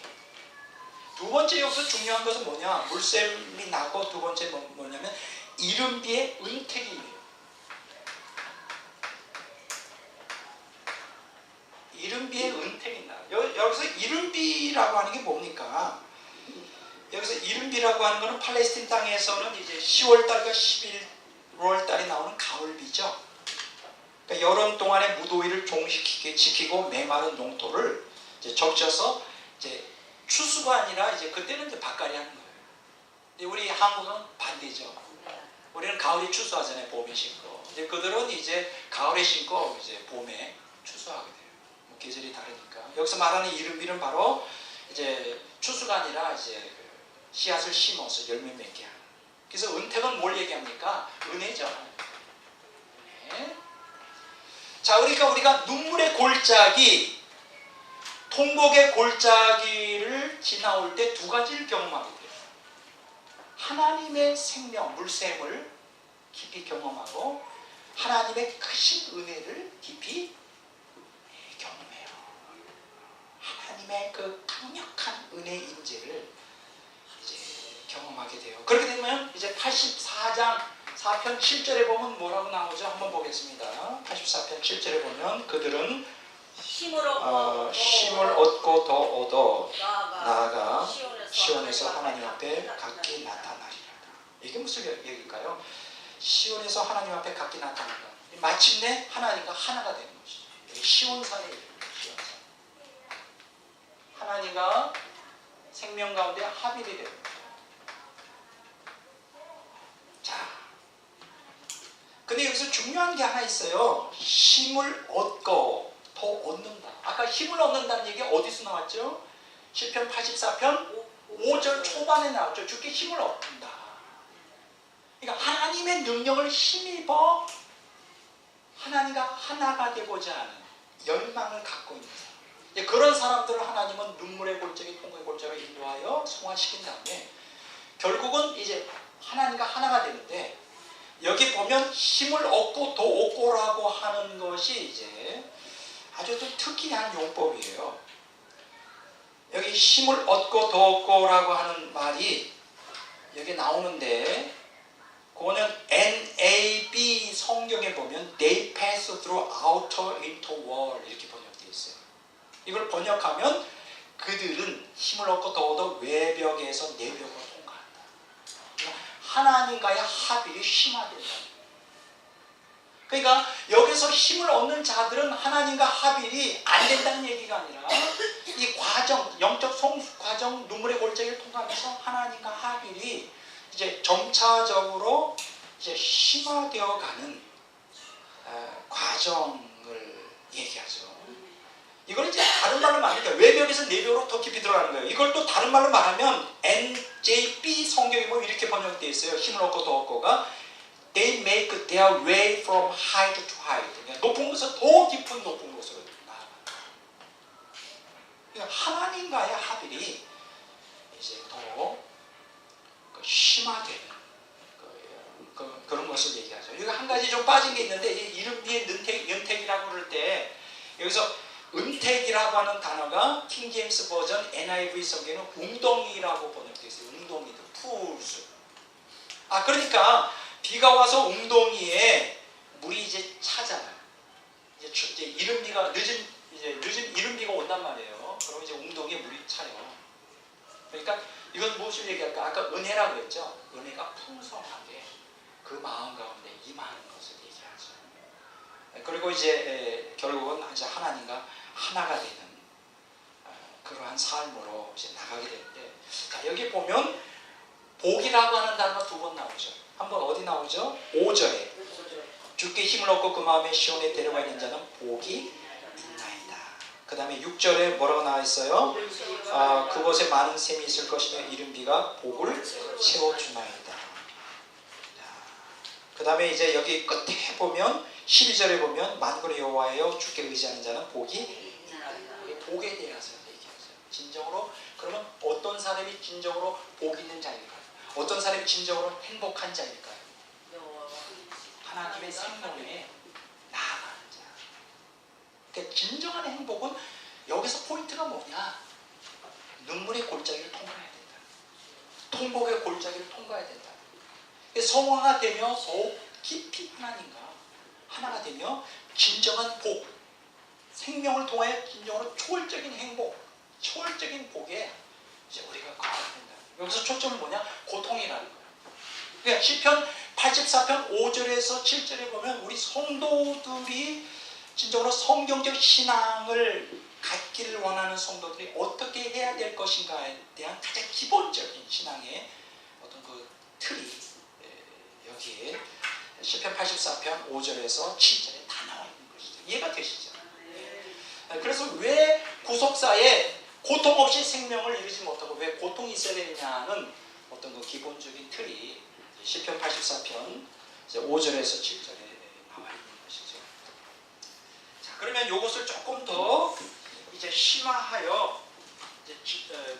두 번째 여기서 중요한 것은 뭐냐? 물샘이 나고 두 번째 뭐냐면 이른비의 은택이에요. 이른비의 은택이 나. 여기서 이른비라고 하는 게 뭡니까? 여기서 이른비라고 하는 것은 팔레스틴 땅에서는 이제 10월달과 11월달에 나오는 가을비죠. 그러니까 여름 동안에 무더위를 종식시키고 메마른 농토를 이제 적셔서 이제 추수가 아니라 이제 그때는 이제 밭갈이 하는 거예요. 근데 우리 한국은 반대죠. 우리는 가을에 추수하잖아요. 봄에 심고. 이제 그들은 이제 가을에 심고 이제 봄에 추수하게 돼요. 뭐 계절이 다르니까. 여기서 말하는 이른비는 바로 이제 추수가 아니라 이제 씨앗을 심어서 열매 맺게 하는. 그래서 은택은 뭘 얘기합니까? 은혜죠. 네. 자, 그러니까 우리가 눈물의 골짜기, 통곡의 골짜기를 지나올 때 두 가지를 경험하게 돼요. 하나님의 생명, 물샘을 깊이 경험하고 하나님의 크신 은혜를 깊이 경험해요. 하나님의 그 강력한 은혜 임재를 이제 경험하게 돼요. 그렇게 되면 이제 84장 4편 7절에 보면 뭐라고 나오죠? 한번 보겠습니다. 84편 7절에 보면 그들은 힘을 얻고 더 얻어 나아가 시온에서 하나님 앞에 각기 나타나리라. 이게 무슨 얘기일까요? 시온에서 하나님 앞에 각기 나타난다. 마침내 하나님과 하나가 되는 것이죠. 시온산의 이름입니다. 시온산. 하나님과 생명 가운데 합일이 되는 거죠. 자, 근데 여기서 중요한 게 하나 있어요. 힘을 얻고 더 얻는다. 아까 힘을 얻는다는 얘기 어디서 나왔죠? 시편 84편 5절 초반에 나왔죠. 주께 힘을 얻는다. 그러니까 하나님의 능력을 힘입어 하나님과 하나가 되고자 하는 열망을 갖고 있는 사람. 그런 사람들을 하나님은 눈물의 골짜기, 통곡의 골짜기로 인도하여 성화시킨 다음에 결국은 이제 하나님과 하나가 되는데, 여기 보면 힘을 얻고 더 얻고라고 하는 것이 이제 아주 좀 특이한 용법이에요. 여기 힘을 얻고 더 얻고라고 하는 말이 여기 나오는데, 그거는 NAB 성경에 보면 They pass through outer into wall 이렇게 번역되어 있어요. 이걸 번역하면 그들은 힘을 얻고 더 얻어 외벽에서 내벽으로 통과한다. 하나님과의 합일이 심화된다. 그러니까 여기서 힘을 얻는 자들은 하나님과 합일이 안 된다는 얘기가 아니라 이 과정, 영적 성숙 과정, 눈물의 골짜기를 통과하면서 하나님과 합일이 이제 점차적으로 이제 심화되어가는 과정을 얘기하죠. 이걸 이제 다른 말로 말하니까 외벽에서 내벽으로 더 깊이 들어가는 거예요. 이걸 또 다른 말로 말하면 NJB 성경에 보면 이렇게 번역되어 있어요. 힘을 얻고 더 얻고가 They make their way from height to height. 그러니까 높은 곳에서 더 깊은 높은 곳으로 나아간다. 그러니까 하나님과의 합일이 이제 더 심화되는 거예요. 그런 것을 얘기하죠. 여기 한 가지 좀 빠진 게 있는데, 이른비의 은택이라고 그럴 때 여기서 은택이라고 하는 단어가 킹제임스 버전 NIV 성경에는 웅덩이라고 번역되어 있어요. 웅덩이들, pools. 그러니까 비가 와서 웅덩이에 물이 이제 차잖아요. 이제 이른비가 늦은 이른비가 온단 말이에요. 그럼 이제 웅덩이에 물이 차요. 그러니까 이건 무엇을 얘기할까? 아까 은혜라고 그랬죠. 은혜가 풍성하게 그 마음 가운데 임하는 것을 얘기하죠. 그리고 이제 결국은 이제 하나님과 하나가 되는 그러한 삶으로 이제 나가게 되는데, 자, 여기 보면 복이라고 하는 단어가 두 번 나오죠. 한번 어디 나오죠? 5절에 주께 힘을 얻고 그 마음에 시온에 데려가 있는 자는 복이 있나이다. 그 다음에 6절에 뭐라고 나와 있어요? 그곳에 많은 샘이 있을 것이며 이른비가 복을 채워주나이다. 그 다음에 이제 여기 끝에 보면 12절에 보면 만군의 여호와여 주께 의지하는 자는 복이 복에 대해서 얘기하세요. 진정으로 그러면 어떤 사람이 진정으로 복 있는 자일까요? 어떤 사람이 진정으로 행복한 자일까요? 하나님의 생명에 나아가는 자. 그러니까 진정한 행복은 여기서 포인트가 뭐냐? 눈물의 골짜기를 통과해야 된다. 통곡의 골짜기를 통과해야 된다. 성화되며 더욱 깊이 하나님과 하나가 되며 진정한 복, 생명을 통하여 진정으로 초월적인 행복, 초월적인 복에 이제 우리가 가야 된다. 여기서 초점은 뭐냐? 고통이라는 거예요. 그러니까 시편 84편 5절에서 7절에 보면 우리 성도들이 진정으로 성경적 신앙을 갖기를 원하는 성도들이 어떻게 해야 될 것인가에 대한 가장 기본적인 신앙의 어떤 그 틀이 여기에 시편 84편 5절에서 7절에 다 나와 있는 것이죠. 이해가 되시죠? 그래서 왜 구속사에 고통 없이 생명을 이루지 못하고 왜 고통이 있어야 되느냐는 어떤 그 기본적인 틀이 시편 84편 5절에서 7절에 나와 있는 것이죠. 자, 그러면 이것을 조금 더 이제 심화하여 이제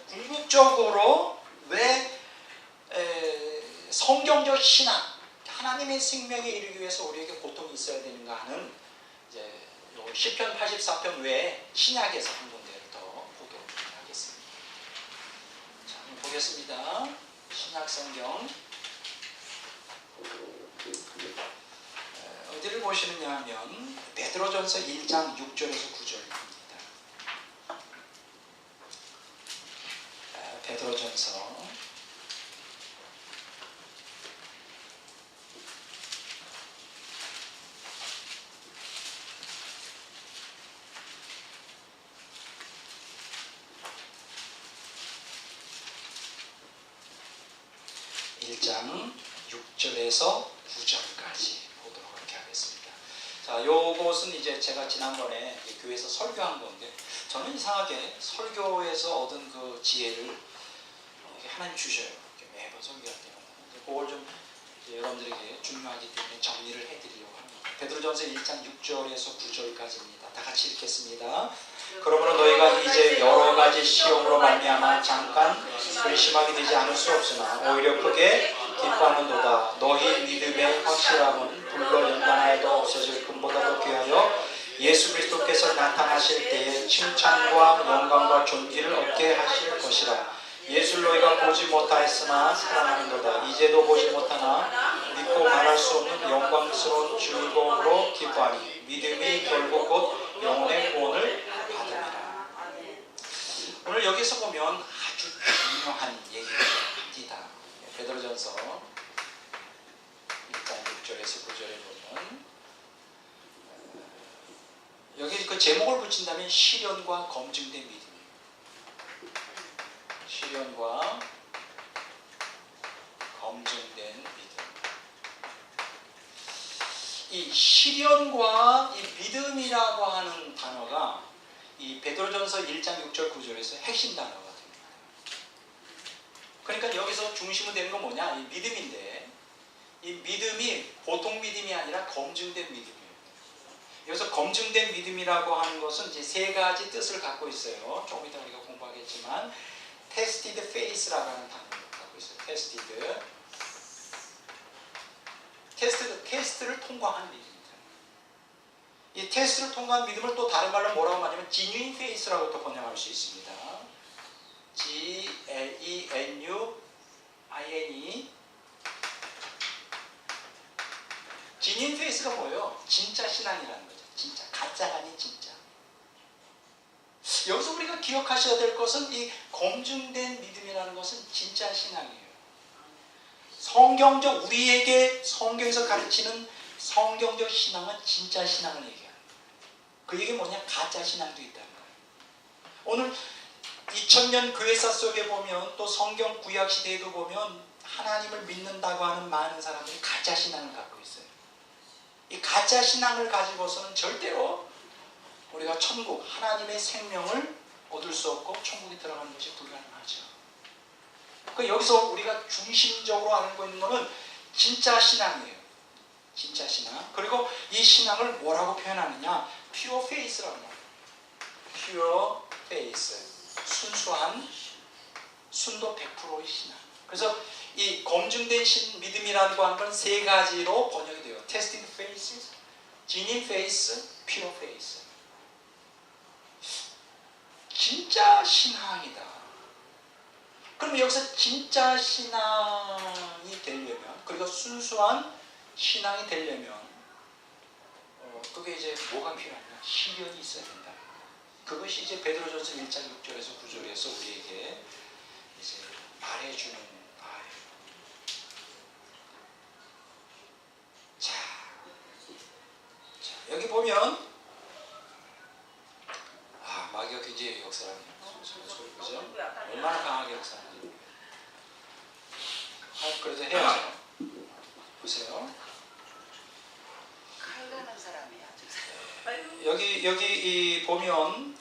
궁극적으로 왜 성경적 신앙, 하나님의 생명에 이르기 위해서 우리에게 고통이 있어야 되는가 하는 이제 요 시편 84편 외에 신약에서 한 군데를 더 보도록 하겠습니다. 자, 한번 보겠습니다. 신약 성경 어디를 보시느냐 하면 베드로전서 1장 6절에서 9절입니다. 베드로전서 1장 6절에서 9절까지 보도록 그렇게 하겠습니다. 자, 요것은 이제 제가 지난번에 교회에서 설교한 건데, 저는 이상하게 설교에서 얻은 그 지혜를 하나님 주셔요. 매번 설교할 때마다. 그걸 좀 여러분들에게 중요하기 때문에 정리를 해드리려고 합니다. 베드로전서 1장 6절에서 9절까지입니다. 다 같이 읽겠습니다. 그러므로 너희가 이제 여러 가지 시험으로 말미암아 잠깐 근심하게 되지 않을 수 없으나 오히려 크게 기뻐하는도다. 너희 믿음의 확실함은 불과 연단하여도 없어질 금보다 더 귀하여 예수 그리스도께서 나타나실 때에 칭찬과 영광과 존귀를 얻게 하실 것이라. 예수를 너희가 보지 못하였으나 사랑하는도다. 이제도 보지 못하나 믿고 말할 수 없는 영광스러운 즐거움으로 기뻐하니 믿음이 결국 곧 영혼의 구원을 받으리라. 오늘 여기서 보면 아주 중요한 얘기를 합니다. 베드로전서 1장 6절에서 9절에 보면 여기 그 제목을 붙인다면 시련과 검증된 믿음. 시련과 검증된 믿음. 이 시련과 이 믿음이라고 하는 단어가 이 베드로전서 1장 6절 9절에서 핵심 단어가 됩니다. 그러니까 여기서 중심은 되는 건 뭐냐? 이 믿음인데, 이 믿음이 보통 믿음이 아니라 검증된 믿음이에요. 여기서 검증된 믿음이라고 하는 것은 이제 세 가지 뜻을 갖고 있어요. 조금 이따 우리가 공부하겠지만, tested faith라고 하는 단어를 갖고 있어요. 테스트를 통과한 믿음입니다. 이 테스트를 통과한 믿음을 또 다른 말로 뭐라고 하냐면 genuine faith라고 또 번역할 수 있습니다. G-L-E-N-U-I-N-E. genuine faith가 뭐예요? 진짜 신앙이라는 거죠. 진짜, 가짜가 아닌 진짜. 여기서 우리가 기억하셔야 될 것은 이 검증된 믿음이라는 것은 진짜 신앙이에요. 성경적, 우리에게 성경에서 가르치는 성경적 신앙은 진짜 신앙을 얘기합니다. 그 얘기 뭐냐? 가짜 신앙도 있다는 거예요. 오늘 2000년 교회사 속에 보면 또 성경 구약 시대에도 보면 하나님을 믿는다고 하는 많은 사람들이 가짜 신앙을 갖고 있어요. 이 가짜 신앙을 가지고서는 절대로 우리가 천국, 하나님의 생명을 얻을 수 없고 천국에 들어가는 것이 불가능하죠. 그러니까 여기서 우리가 중심적으로 알고 있는 것은 진짜 신앙이에요. 진짜 신앙. 그리고 이 신앙을 뭐라고 표현하느냐? pure faith라고 합니다. pure faith. 순수한, 순도 100%의 신앙. 그래서 이 검증된 믿음이라고 하는 건 세 가지로 번역이 돼요. tested faith, genuine faith, pure faith. 진짜 신앙이다. 그럼 여기서 진짜 신앙이 되려면, 그리고 순수한 신앙이 되려면 그게 이제 뭐가 필요하냐? 시련이 있어야 된다. 그것이 이제 베드로전서 1장 6절에서 9절에서 우리에게 이제 말해주는 바예요. 자, 여기 보면 마귀가 굉장히 역사하네요. 그죠? 얼마나 강하게 역사하는지. 그래도 해야죠. 보세요. 칼나는 사람이야. 여기 이 보면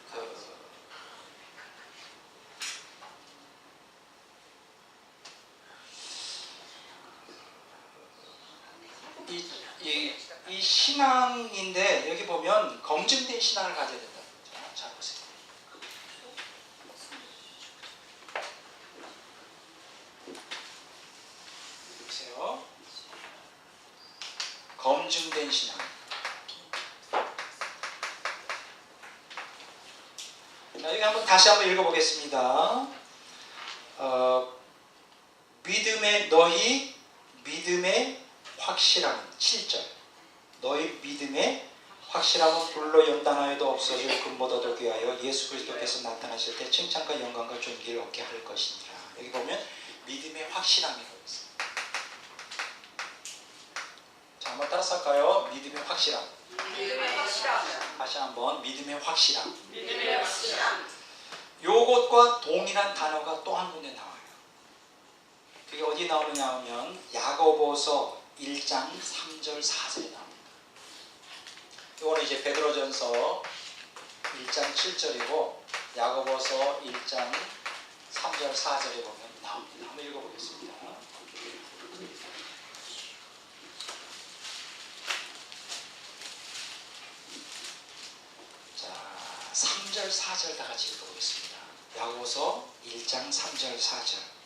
이 신앙인데 여기 보면 검증된 신앙을 가져야 된다. 자 보세요. 보세요. 검증된 신앙. 자, 여기 다시 한번 읽어보겠습니다. 너희 믿음의 확실함은 7절. 너희 믿음의 확실함은 불로 연단하여도 없어질 금보다도 귀하여 예수 그리스도께서 나타나실 때 칭찬과 영광과 존귀를 얻게 할 것이니라. 여기 보면 믿음의 확실함이라고 있어요. 자, 한번 따라서 할까요? 믿음의 확실함. 믿음의 확실함. 다시 한번 믿음의 확실함. 믿음의 확실함. 요것과 동일한 단어가 또 한 군데 나와요. 그게 어디 나오느냐 하면 야고보서 1장 3절 4절에 나옵니다. 이거는 이제 베드로전서 1장 7절이고 야고보서 1장 3절 4절에 보면 나옵니다. 한번 읽어보겠습니다. 자, 3절 4절 다 같이 읽어보겠습니다. 야고보서 1장 3절 4절.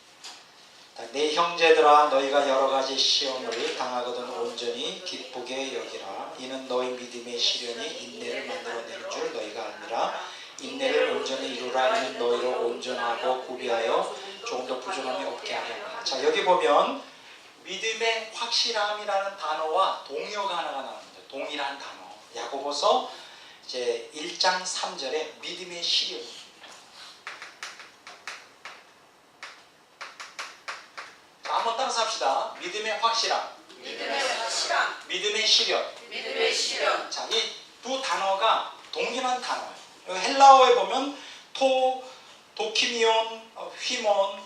내 형제들아 너희가 여러가지 시험을 당하거든 온전히 기쁘게 여기라. 이는 너희 믿음의 시련이 인내를 만들어내는 줄 너희가 알미라. 인내를 온전히 이루라. 이는 너희를 온전하고 구비하여 조금 더 부족함이 없게 하려니와. 자, 여기 보면 믿음의 확실함이라는 단어와 동의어가 하나가 나옵니다. 동일한 단어. 야고보서 이제 1장 3절에 믿음의 시련. 자, 한번 따라서 합시다. 믿음의 확실함. 믿음의 확실함. 믿음의 시련. 믿음의 시련. 자, 이 두 단어가 동일한 단어예요. 헬라어에 보면 도키미온, 휘몬,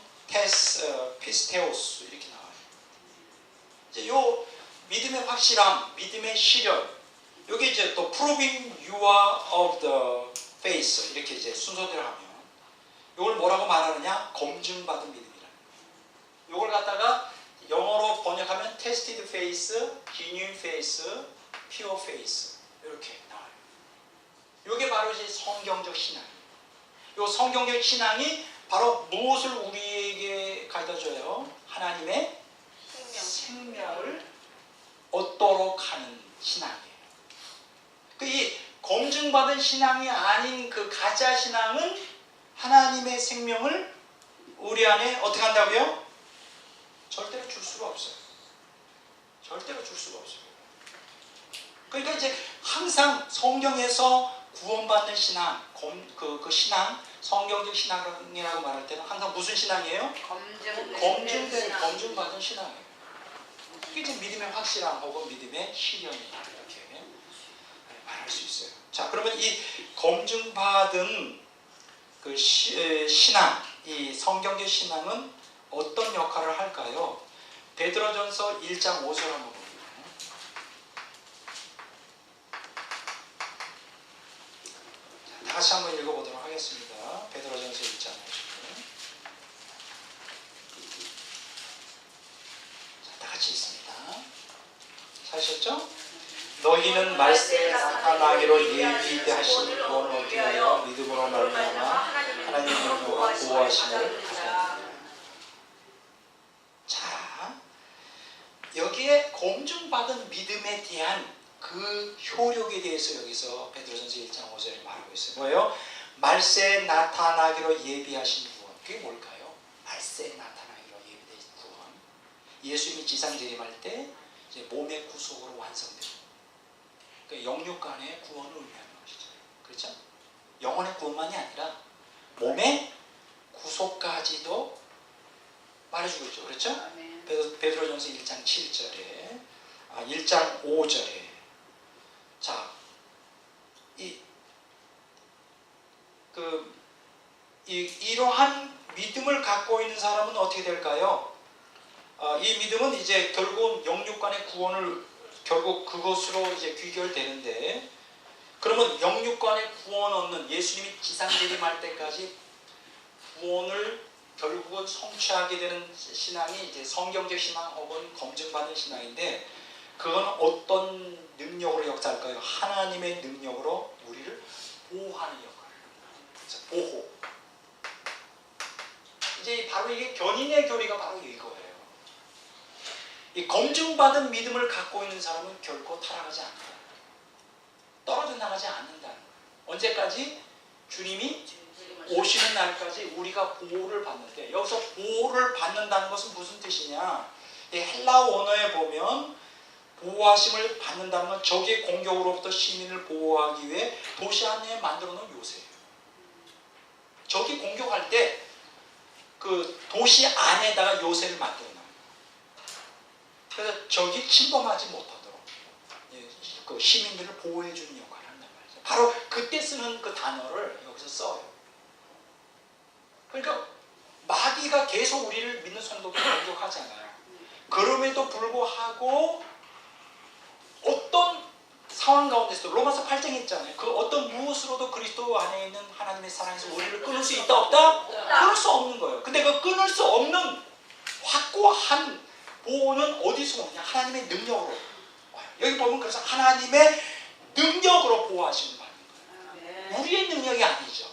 피스테오스 이렇게 나와요. 이제 요 믿음의 확실함, 믿음의 시련. 여기 이제 또 proving you are of the faith 이렇게 이제 순서대로 하면 이걸 뭐라고 말하느냐? 검증받은 믿음이라. 이걸 갖다가 영어로 번역하면 tested faith, genuine faith, pure faith 이렇게 나와요. 이게 바로 이제 성경적 신앙. 이 성경적 신앙이 바로 무엇을 우리에게 가르쳐줘요? 하나님의 생명을 얻도록 하는 신앙이에요. 이 검증받은 신앙이 아닌 그 가짜 신앙은 하나님의 생명을 우리 안에 어떻게 한다고요? 절대로 줄 수가 없어요. 절대로 줄 수가 없어요. 그러니까 이제 항상 성경에서 구원받는 신앙, 그 신앙, 성경적 신앙이라고 말할 때는 항상 무슨 신앙이에요? 검증받은 신앙이에요. 그게 이제 믿음의 확실함 혹은 믿음의 시련이다 이렇게 말할 수 있어요. 자, 그러면 이 검증받은 그 신앙, 이 성경적 신앙은 어떤 역할을 할까요? 베드로전서 1장 5절 한번 봅니다. 자, 다시 한번 읽어보도록 하겠습니다. 베드로전서 1장 5절. 자, 다 같이 읽습니다. 찾으셨죠? 너희는 말세에 나타나기로 예비하신 구원을 얻기 위하여 믿음으로 말미암아 하나님의 명령과 보호하심을 받았느니라. 자, 여기에 검증받은 믿음에 대한 그 효력에 대해서 여기서 베드로전서 1장 5절에 말하고 있어요. 뭐예요? 말세에 나타나기로 예비하신 구원. 그게 뭘까요? 말세. 말세에 나타나기로 예비된 구원. 예수님이 지상 재림할 때 이제 몸의 구속으로 완성되고, 그러니까 영육 간의 구원을 의미하는 것이죠. 그렇죠? 영혼의 구원만이 아니라 몸의 구속까지도 말해주고 있죠. 그렇죠? 아멘. 베드로전서 1장 7절에 1장 5절에 자, 이러한 믿음을 갖고 있는 사람은 어떻게 될까요? 이 믿음은 이제 결국 영육간의 구원을 결국 그것으로 이제 귀결되는데, 그러면 영육간의 구원 얻는 예수님이 지상 재림할 때까지 구원을 결국은 성취하게 되는 신앙이 이제 성경적 신앙 혹은 검증받은 신앙인데, 그건 어떤 능력으로 역사할까요? 하나님의 능력으로 우리를 보호하는 역할을. 그래서 보호. 이제 바로 이게 견인의 교리가 바로 이거예요. 이 검증받은 믿음을 갖고 있는 사람은 결코 타락하지 않는다. 떨어져 나가지 않는다는 거예요. 언제까지? 주님이 오시는 날까지 우리가 보호를 받는데, 여기서 보호를 받는다는 것은 무슨 뜻이냐? 이 헬라 원어에 보면 보호하심을 받는다는 건 적의 공격으로부터 시민을 보호하기 위해 도시 안에 만들어 놓은 요새예요. 적이 공격할 때 그 도시 안에다가 요새를 만들어 놔요. 그래서 적이 침범하지 못하도록 그 시민들을 보호해 주는 역할을 한단 말이죠. 바로 그때 쓰는 그 단어를 여기서 써요. 그러니까 마귀가 계속 우리를 믿는 성도들 공격하잖아요. 그럼에도 불구하고 어떤 상황 가운데서도 로마서 8장에 있잖아요. 그 어떤 무엇으로도 그리스도 안에 있는 하나님의 사랑에서 우리를 끊을 수 있다 없다? 끊을 수 없는 거예요. 근데 그 끊을 수 없는 확고한 보호는 어디서 오냐? 하나님의 능력으로 와요. 여기 보면 그래서 하나님의 능력으로 보호하심을 받는 거예요. 우리의 능력이 아니죠.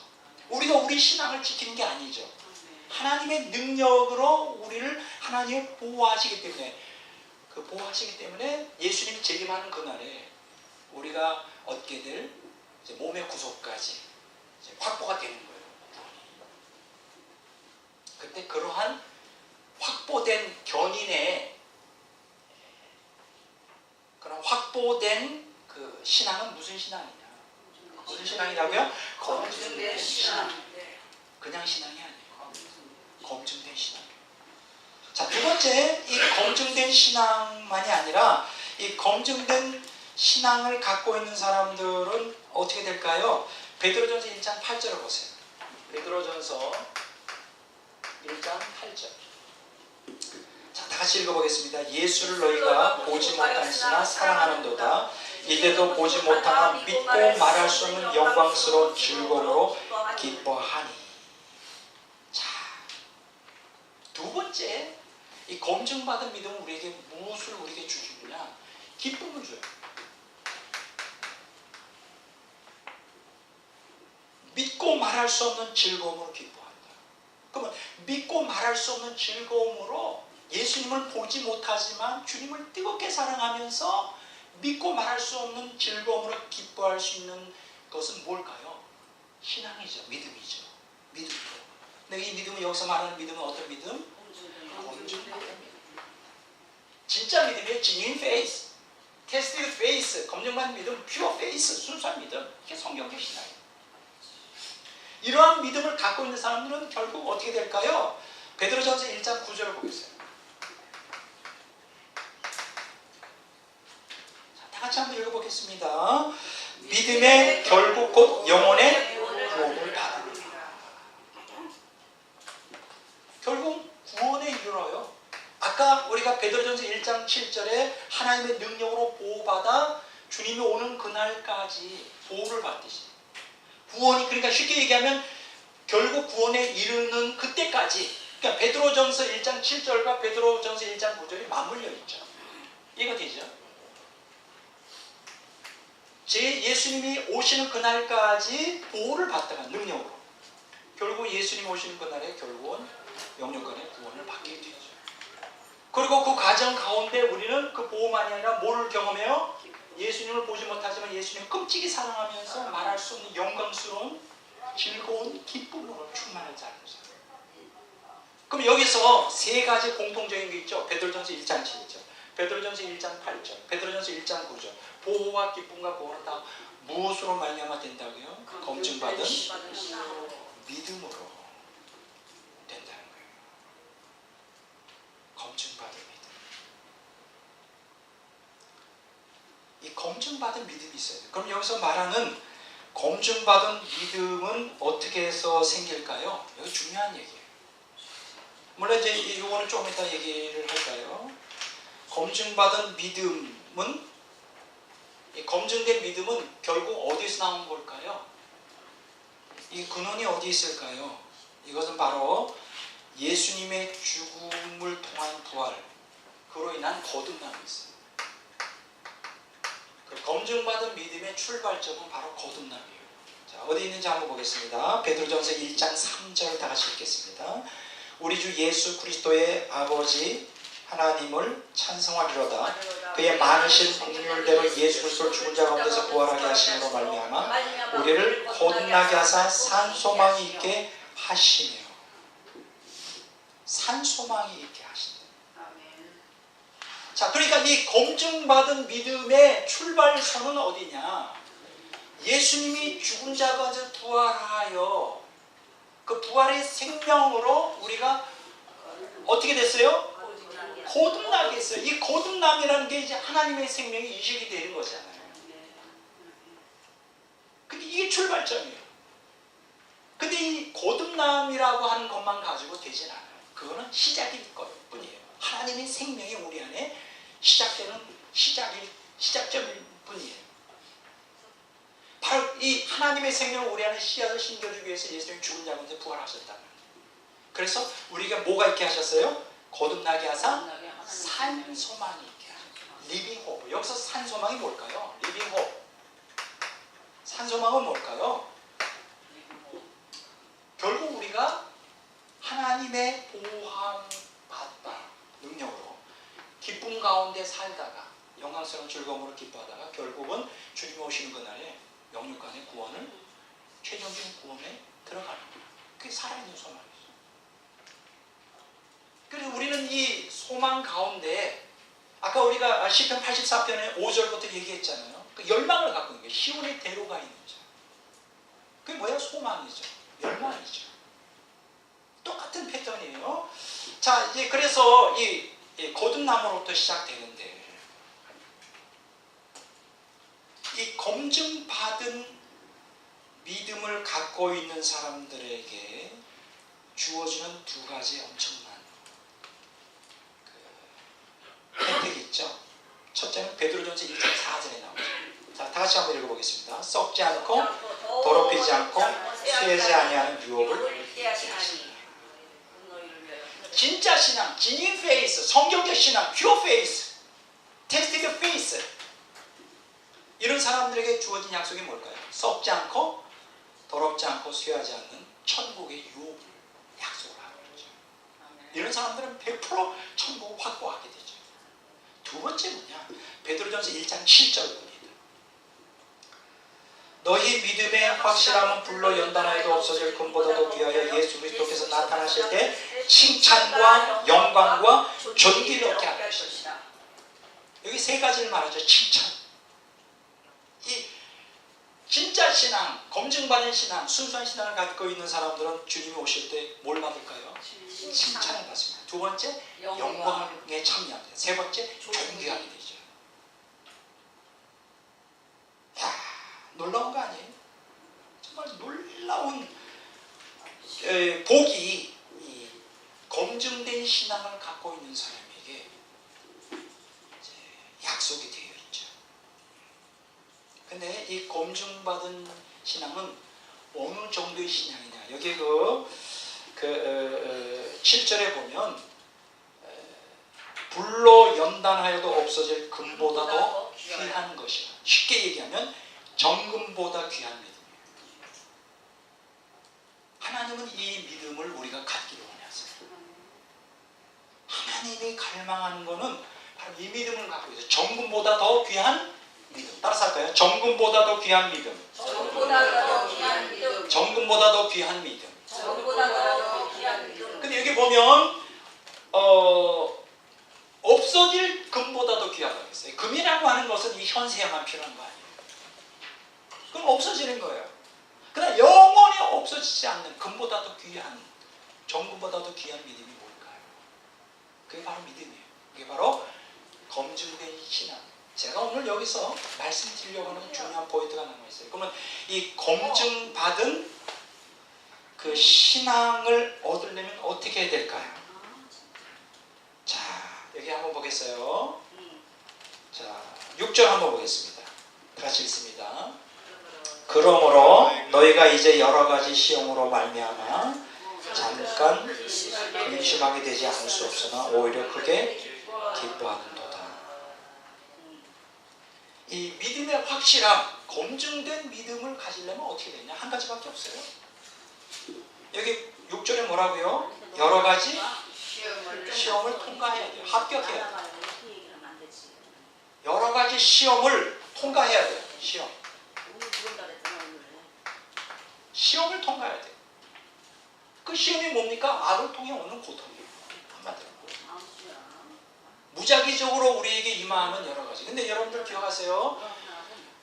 우리가 우리 신앙을 지키는 게 아니죠. 하나님의 능력으로 우리를 하나님이 보호하시기 때문에, 그 보호하시기 때문에 예수님이 재림하는 그날에 우리가 얻게 될 이제 몸의 구속까지 이제 확보가 되는 거예요. 그때 그러한 확보된 견인의 그런 확보된 그 신앙은 무슨 신앙이냐? 무슨 신앙이라고요? 검증된 신앙. 그냥 신앙이 아니에요. 검증된 신앙. 자, 두 번째, 이 검증된 신앙만이 아니라 이 검증된 신앙을 갖고 있는 사람들은 어떻게 될까요? 베드로전서 1장 8절을 보세요. 베드로전서 1장 8절. 자, 다 같이 읽어보겠습니다. 예수를 너희가 보지 못하였으나 사랑하는도다. 이때도 보지 못하나 믿고 말할 수 없는 영광스러운 즐거움으로 기뻐하니. 자, 두 번째, 이 검증받은 믿음은 우리에게 무엇을 우리에게 주시느냐? 기쁨을 줘요. 믿고 말할 수 없는 즐거움으로 기뻐한다. 그러면 믿고 말할 수 없는 즐거움으로 예수님을 보지 못하지만 주님을 뜨겁게 사랑하면서 믿고 말할 수 없는 즐거움으로 기뻐할 수 있는 것은 뭘까요? 신앙이죠. 믿음이죠. 믿음이죠. 근데 이 믿음은, 여기서 말하는 믿음은 어떤 믿음? 검증받은 믿음. 진짜 믿음이에요. genuine faith, tested faith, 검증받은 믿음, pure faith, 순수한 믿음. 이게 성경적 신앙이에요. 이러한 믿음을 갖고 있는 사람들은 결국 어떻게 될까요? 베드로전서 1장 9절을 보겠어요. 자, 다 같이 한번 읽어보겠습니다. 믿음의 결국 곧 영혼의 구원을 받으리라. 결국 구원에 이르러요. 아까 우리가 베드로전서 1장 7절에 하나님의 능력으로 보호받아 주님이 오는 그날까지 보호를 받듯이, 구원이, 그러니까 쉽게 얘기하면 결국 구원에 이르는 그때까지, 그러니까 베드로전서 1장 7절과 베드로전서 1장 9절이 맞물려 있죠. 이해가 되죠? 예수님이 오시는 그날까지 보호를 받다가 능력으로 결국 예수님 오시는 그날에 결국은 영육간의 구원을 받게 되죠. 그리고 그 과정 가운데 우리는 그 보호만이 아니라 뭐를 경험해요? 예수님을 보지 못하지만 예수님을 끔찍이 사랑하면서 말할 수 없는 영광스러운 즐거운 기쁨으로 충만한 삶을 살아요. 그럼 여기서 세 가지 공통적인 게 있죠. 베드로전서 1장 7절, 베드로전서 1장 8절, 베드로전서 1장 9절. 보호와 기쁨과 보호는 다 무엇으로 말미암아 된다고요? 검증받은 믿음으로 된다는 거예요. 검증받은 믿음. 이 검증받은 믿음이 있어야 돼요. 그럼 여기서 말하는 검증받은 믿음은 어떻게 해서 생길까요? 이거 중요한 얘기예요. 물론 이제 이거는 조금 이따 얘기를 할까요? 검증받은 믿음은, 이 검증된 믿음은 결국 어디서 나온 걸까요? 이 근원이 어디 있을까요? 이것은 바로 예수님의 죽음을 통한 부활, 그로 인한 거듭남이 있어요. 그 검증받은 믿음의 출발점은 바로 거듭남이에요. 자, 어디 있는지 한번 보겠습니다. 베드로전서 1장 3절 다 같이 읽겠습니다. 우리 주 예수 그리스도의 아버지 하나님을 찬송하리로다. 그의 많으신 긍휼대로 예수 그리스도를 죽은 자 가운데서 부활하게 하심으로 말미암아 우리를 거듭나게 하사 산 소망이 있게 하시며. 산 소망이 있게 하신다. 자, 그러니까 이 검증받은 믿음의 출발선은 어디냐? 예수님이 죽은 자 가운데서 부활하여 그 부활의 생명으로 우리가 어떻게 됐어요? 거듭나게 했어요. 이 거듭남이라는 게 이제 하나님의 생명이 이식이 되는 거잖아요. 근데 이게 출발점이에요. 근데 이 거듭남이라고 하는 것만 가지고 되진 않아요. 그거는 시작일 뿐이에요. 하나님의 생명이 우리 안에 시작되는 시작점일 뿐이에요. 바로 이 하나님의 생명을 우리 안에 씨앗을 심겨주기 위해서 예수님이 죽은 자 가운데 부활하셨다는. 그래서 우리가 뭐가 있게 하셨어요? 거듭나게 하사 산 소망이 있게 하셨어요. 리빙 호프. 여기서 산 소망이 뭘까요? 리빙 호프. 산 소망은 뭘까요? 결국 우리가 하나님의 보호받다 능력으로 기쁨 가운데 살다가 영광스러운 즐거움으로 기뻐하다가 결국은 주님 오시는 그날에 영육간의 구원을, 최종적인 구원에 들어가는 거예요. 그게 살아있는 소망이죠. 그리고 우리는 이 소망 가운데 아까 우리가 시편 84편의 5절부터 얘기했잖아요. 그 열망을 갖고 있는 게 시온의 대로가 있는 거죠. 그게 뭐야? 소망이죠. 열망이죠. 똑같은 패턴이에요. 자, 이제 그래서 이 거듭남으로부터 시작되는데, 이 검증받은 믿음을 갖고 있는 사람들에게 주어지는 두 가지 엄청난 혜택이 있죠. 첫째는 베드로전서 1장 4절에 나오죠. 자, 다 같이 한번 읽어보겠습니다. 썩지 않고 더럽히지 않고 쇠하지 아니하는 유업을 진짜 신앙, genuine faith, 성경적 신앙, pure faith, tested faith. 이런 사람들에게 주어진 약속이 뭘까요? 썩지 않고 더럽지 않고 쇠하지 않는 천국의 유업을 약속을 하는 거죠. 이런 사람들은 100% 천국을 확보하게 되죠. 두 번째 뭐냐? 베드로전서 1장 7절입니다. 너희 믿음의 확실함은 불로 연단하여도 없어질 금보다도 귀하여 예수 그리스도께서 나타나실 때 칭찬과 영광과 존귀를 얻게 할 것이다. 여기 세 가지를 말하죠. 칭찬. 이 진짜 신앙, 검증받은 신앙, 순수한 신앙을 갖고 있는 사람들은 주님이 오실 때 뭘 받을까요? 칭찬을 받습니다. 두 번째, 영광에 참여합니다. 세 번째, 존귀하게 되죠. 야, 놀라운 거 아니에요? 정말 놀라운 복이 이 검증된 신앙을 갖고 있는 사람에게 이제 약속이 되어 있죠. 근데 이 검증받은 신앙은 어느 정도의 신앙이냐? 여기 그 7절에 보면 불로 연단하여도 없어질 금보다도 귀한 것이야. 쉽게 얘기하면 정금보다 귀한 믿음이에요. 하나님은 이 믿음을 우리가 갖기를 원하세요. 하나님이 갈망하는 것은 바로 이 믿음을 갖고 있어요. 정금보다 더 귀한 믿음. 따라서 할까요? 정금보다 더 귀한 믿음. 정금보다 더 귀한 믿음. 정금보다 더 귀한 믿음. 정금보다 더 귀한 믿음. 근데 어떻게 보면 없어질 금보다도 귀하다고 했어요. 금이라고 하는 것은 이 현세에만 필요한 거 아니에요. 그럼 없어지는 거예요. 그러나 영원히 없어지지 않는 금보다도 귀한, 정금보다도 귀한 믿음이 뭘까요? 그게 바로 믿음이에요. 그게 바로 검증된 신앙. 제가 오늘 여기서 말씀드리려고 하는 중요한 포인트가 남아있어요. 그러면 이 검증받은 그 신앙을 얻으려면 어떻게 해야 될까요? 자, 여기 한번 보겠어요. 자, 6절 한번 보겠습니다. 같이 읽습니다. 그러므로 너희가 이제 여러 가지 시험으로 말미암아 잠깐 근심하게 되지 않을 수 없으나 오히려 크게 기뻐하는도다. 이 믿음의 확실함, 검증된 믿음을 가지려면 어떻게 되냐? 한 가지밖에 없어요. 여기 6절에 뭐라고요? 여러 가지 시험을 통과해야 돼요. 합격해야 돼요. 여러 가지 시험을 통과해야 돼요. 시험을 통과해야 돼요. 그 시험이 뭡니까? 악을 통해 오는 고통이에요. 한마디로. 무작위적으로 우리에게 임하는 여러 가지. 근데 여러분들 기억하세요.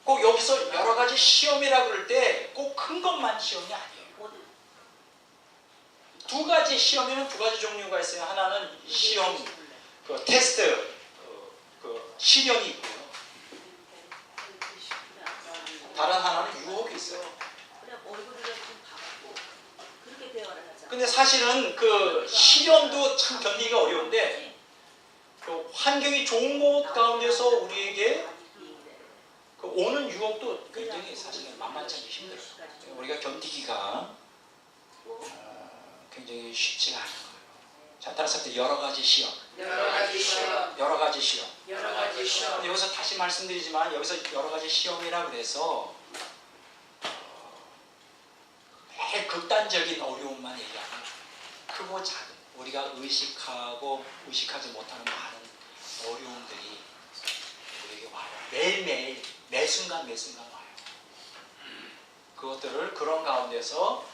꼭 여기서 여러 가지 시험이라 그럴 때 꼭 큰 것만 시험이 아니에요. 두 가지 시험에는 두 가지 종류가 있어요. 하나는 시험, 그 테스트, 그 시련이 있고요. 다른 하나는 유혹이 있어요. 근데 사실은 그 시련도 참 견디기가 어려운데 그 환경이 좋은 곳 가운데서 우리에게 그 오는 유혹도 굉장히 사실은 만만치 않게 힘들어요. 우리가 견디기가 굉장히 쉽지가 않은 거예요. 자, 따라서 여러 가지 시험. 여러 가지 시험. 여러 가지 시험. 여러 가지 시험. 여기서 다시 말씀드리지만 여기서 여러 가지 시험이라 그래서 매일 극단적인 어려움만 얘기하는 크고 작은 우리가 의식하지 못하는 많은 어려움들이 우리에게 와요. 매일매일 매순간 와요. 그것들을 그런 가운데서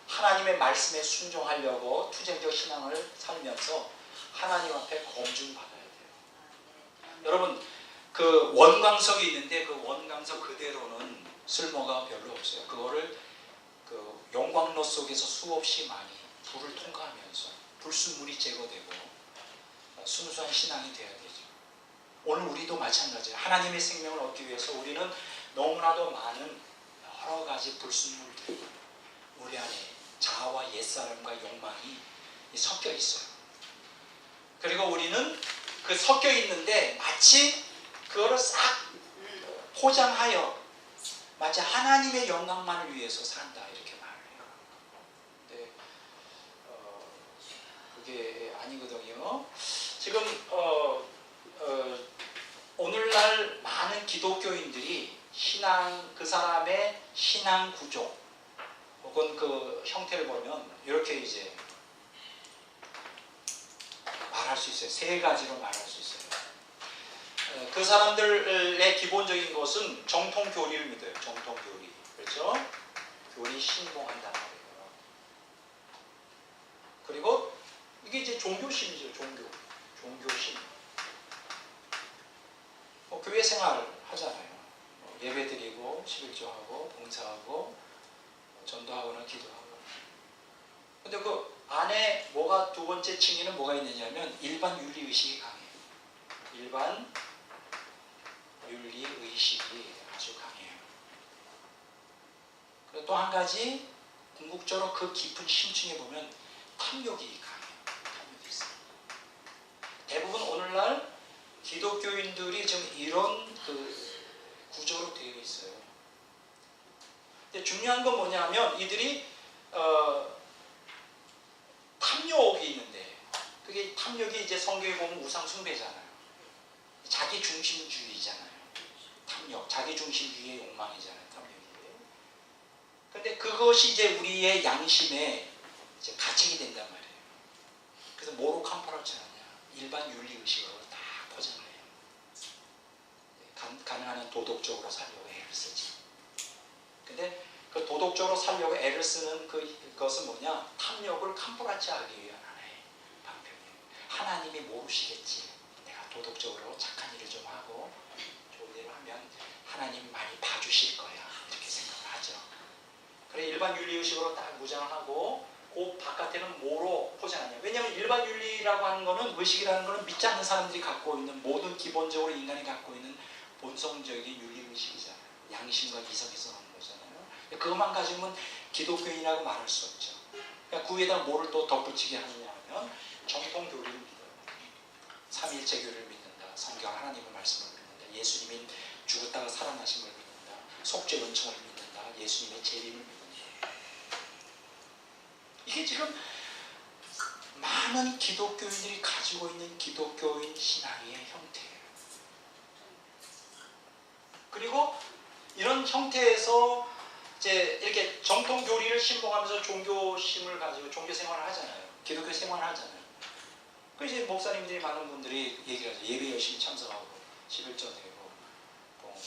하나님의 말씀에 순종하려고 투쟁적 신앙을 살면서 하나님 앞에 검증받아야 돼요. 여러분 그 원광석이 있는데 그 원광석 그대로는 쓸모가 별로 없어요. 그거를 그 용광로 속에서 수없이 많이 불을 통과하면서 불순물이 제거되고 순수한 신앙이 되어야 되죠. 오늘 우리도 마찬가지예요. 하나님의 생명을 얻기 위해서 우리는 너무나도 많은 여러 가지 불순물들이 우리 안에 자아와 옛사람과 욕망이 섞여 있어요. 그리고 우리는 그 섞여 있는데 마치 그거를 싹 포장하여 마치 하나님의 영광만을 위해서 산다 이렇게 말을 해요. 근데 그게 아니거든요. 지금 오늘날 많은 기독교인들이 신앙 그 사람의 신앙 구조 혹은 그 형태를 보면 이렇게 이제 말할 수 있어요. 세 가지로 말할 수 있어요. 그 사람들의 기본적인 것은 정통 교리를 믿어요. 정통 교리. 그렇죠? 교리 신봉한단 말이에요. 그리고 이게 이제 종교심이죠. 종교심. 교회 생활 하잖아요. 예배드리고 11조하고 봉사하고 전도하거나 기도하고. 근데 그 안에 뭐가 두 번째 층에는 뭐가 있느냐면 일반 윤리 의식이 강해요. 일반 윤리 의식이 아주 강해요. 그리고 또 한 가지 궁극적으로 그 깊은 심층에 보면 탐욕이 강해요. 탐욕이 있어요. 대부분 오늘날 기독교인들이 지금 이런 그 구조로 되어 있어요. 근데 중요한 건 뭐냐면 이들이 탐욕이 있는데 그게 탐욕이 이제 성경에 보면 우상 숭배잖아요. 자기 중심주의잖아요. 탐욕, 자기 중심주의의 욕망이잖아요. 탐욕이. 근데 그것이 이제 우리의 양심에 이제 갇히게 된단 말이에요. 그래서 뭐로 컴퍼런트 하느냐? 일반 윤리 의식으로 다 포장을 해요. 가능한 한 도덕적으로 살려고 애를 쓰지. 근데 그 도덕적으로 살려고 애를 쓰는 그것은 뭐냐? 탐욕을 캄프라치 하기 위한 하나님이 모르시겠지. 내가 도덕적으로 착한 일을 좀 하고 좋은 일을 하면 하나님 많이 봐주실 거야. 이렇게 생각을 하죠. 그래 일반 윤리의식으로 딱 무장하고 그 바깥에는 뭐로 포장하냐. 왜냐하면 일반 윤리라고 하는 거는 의식이라는 거는 믿지 않는 사람들이 갖고 있는 모든 기본적으로 인간이 갖고 있는 본성적인 윤리의식이잖아요. 양심과 이성에서 나오는 거잖아요. 그것만 가지면 기독교인이라고 말할 수 없죠. 그러니까 그 위에다 뭐를 또 덧붙이게 하느냐 하면 정통교리를 믿어요. 삼위일체교를 믿는다. 성경 하나님의 말씀을 믿는다. 예수님이 죽었다가 살아나신 걸 믿는다. 속죄 은총을 믿는다. 예수님의 재림을 믿는다. 이게 지금 많은 기독교인들이 가지고 있는 기독교인 신앙의 형태예요. 그리고 이런 형태에서 이제 이렇게 정통 교리를 신봉하면서 종교심을 가지고 종교 생활을 하잖아요. 기독교 생활을 하잖아요. 그래서 이제 목사님들이 많은 분들이 얘기를 하죠. 예배 열심히 참석하고 11조 내고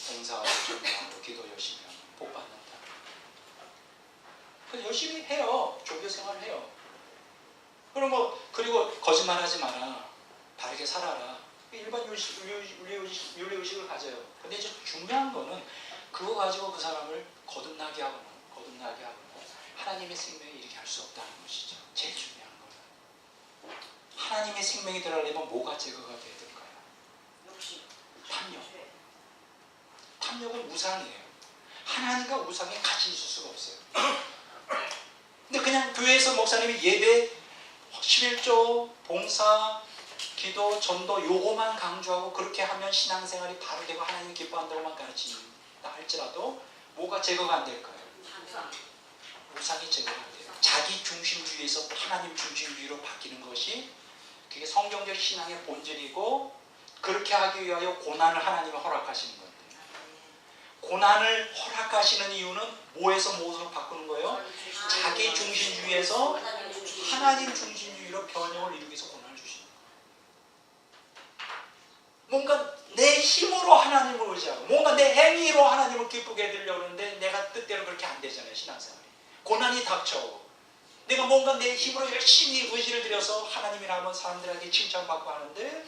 봉사 준비하고 기도 열심히 하고 복 받는다. 그래서 열심히 해요. 종교 생활을 해요. 그리고 거짓말하지 마라. 바르게 살아라. 일반 윤리의식을 가져요. 근데 이제 중요한 거는 그거 가지고 그 사람을 거듭나게 하거나 하나님의 생명에 이르게 할 수 없다는 것이죠. 제일 중요한 거는. 하나님의 생명이 들어가려면 뭐가 제거가 돼야 될까요? 탐욕. 탐욕은 우상이에요. 하나님과 우상이 같이 있을 수가 없어요. 근데 그냥 교회에서 목사님이 예배, 11조, 봉사, 기도, 전도 요거만 강조하고 그렇게 하면 신앙생활이 바로 되고 하나님이 기뻐한다고만 가르친다 할지라도 뭐가 제거가 안 될까요? 우상이 제거가 안 돼요. 자기 중심주의에서 하나님 중심주의로 바뀌는 것이 그게 성경적 신앙의 본질이고 그렇게 하기 위하여 고난을 하나님이 허락하시는 건데 고난을 허락하시는 이유는 뭐에서 무엇으로 바꾸는 거예요? 자기 중심주의에서 하나님 중심주의로 변형을 이루기 위해서 고난을 주시는 거예요. 뭔가 내 힘으로 하나님을 의지하고 뭔가 내 행위로 하나님을 기쁘게 해드리려고 하는데 내가 뜻대로 그렇게 안 되잖아요. 신앙생활이. 고난이 닥쳐오고 내가 뭔가 내 힘으로 열심히 의지를 들여서 하나님이라면 사람들에게 칭찬받고 하는데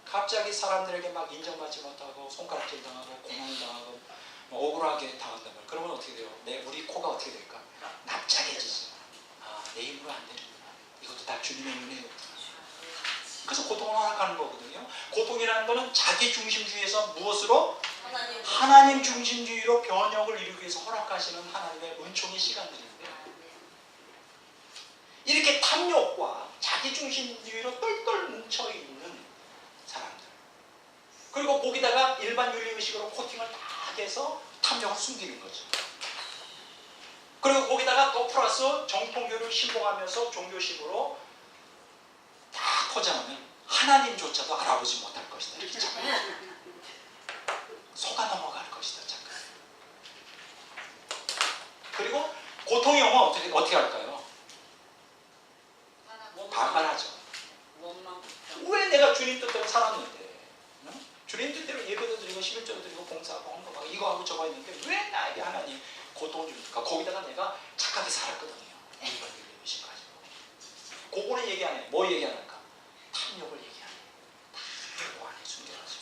갑자기 사람들에게 막 인정받지 못하고 손가락질 당하고 고난을 당하고 억울하게 당한단 말이에요. 그러면 어떻게 돼요? 우리 코가 어떻게 될까? 납작해지죠. 내 힘으로 안 되는구나. 이것도 다 주님의 은혜였구나. 그래서 고통을 허락하는 거거든요. 고통이라는 거는 자기 중심주의에서 무엇으로? 하나님 중심주의로 변형을 이루기 위해서 허락하시는 하나님의 은총의 시간들인데 이렇게 탐욕과 자기 중심주의로 똘똘 뭉쳐있는 사람들 그리고 거기다가 일반 윤리의식으로 코팅을 다 해서 탐욕을 숨기는 거죠. 그리고 거기다가 또 플러스 정통교를 신봉하면서 종교식으로 다 포장하면 하나님조차도 알아보지 못할 것이다. 이렇게 자꾸 속아 넘어갈 것이다. 잠깐. 그리고 고통이 오면 어떻게 할까요? 반발하죠. 왜 내가 주님 뜻대로 살았는데 주님 뜻대로 예배도 드리고 11조도 드리고 봉사하고 헌금하고 이거 하고 저거 했는데 왜 나에게 하나님 고통을 줍니까? 거기다가 내가 착하게 살았거든요. 일반 윤리의식 가지고. 그거는 얘기 안 해요. 뭐 얘기 안 할까? 탐욕을 얘기 안 해요. 다 그 안에 숨겨가지고.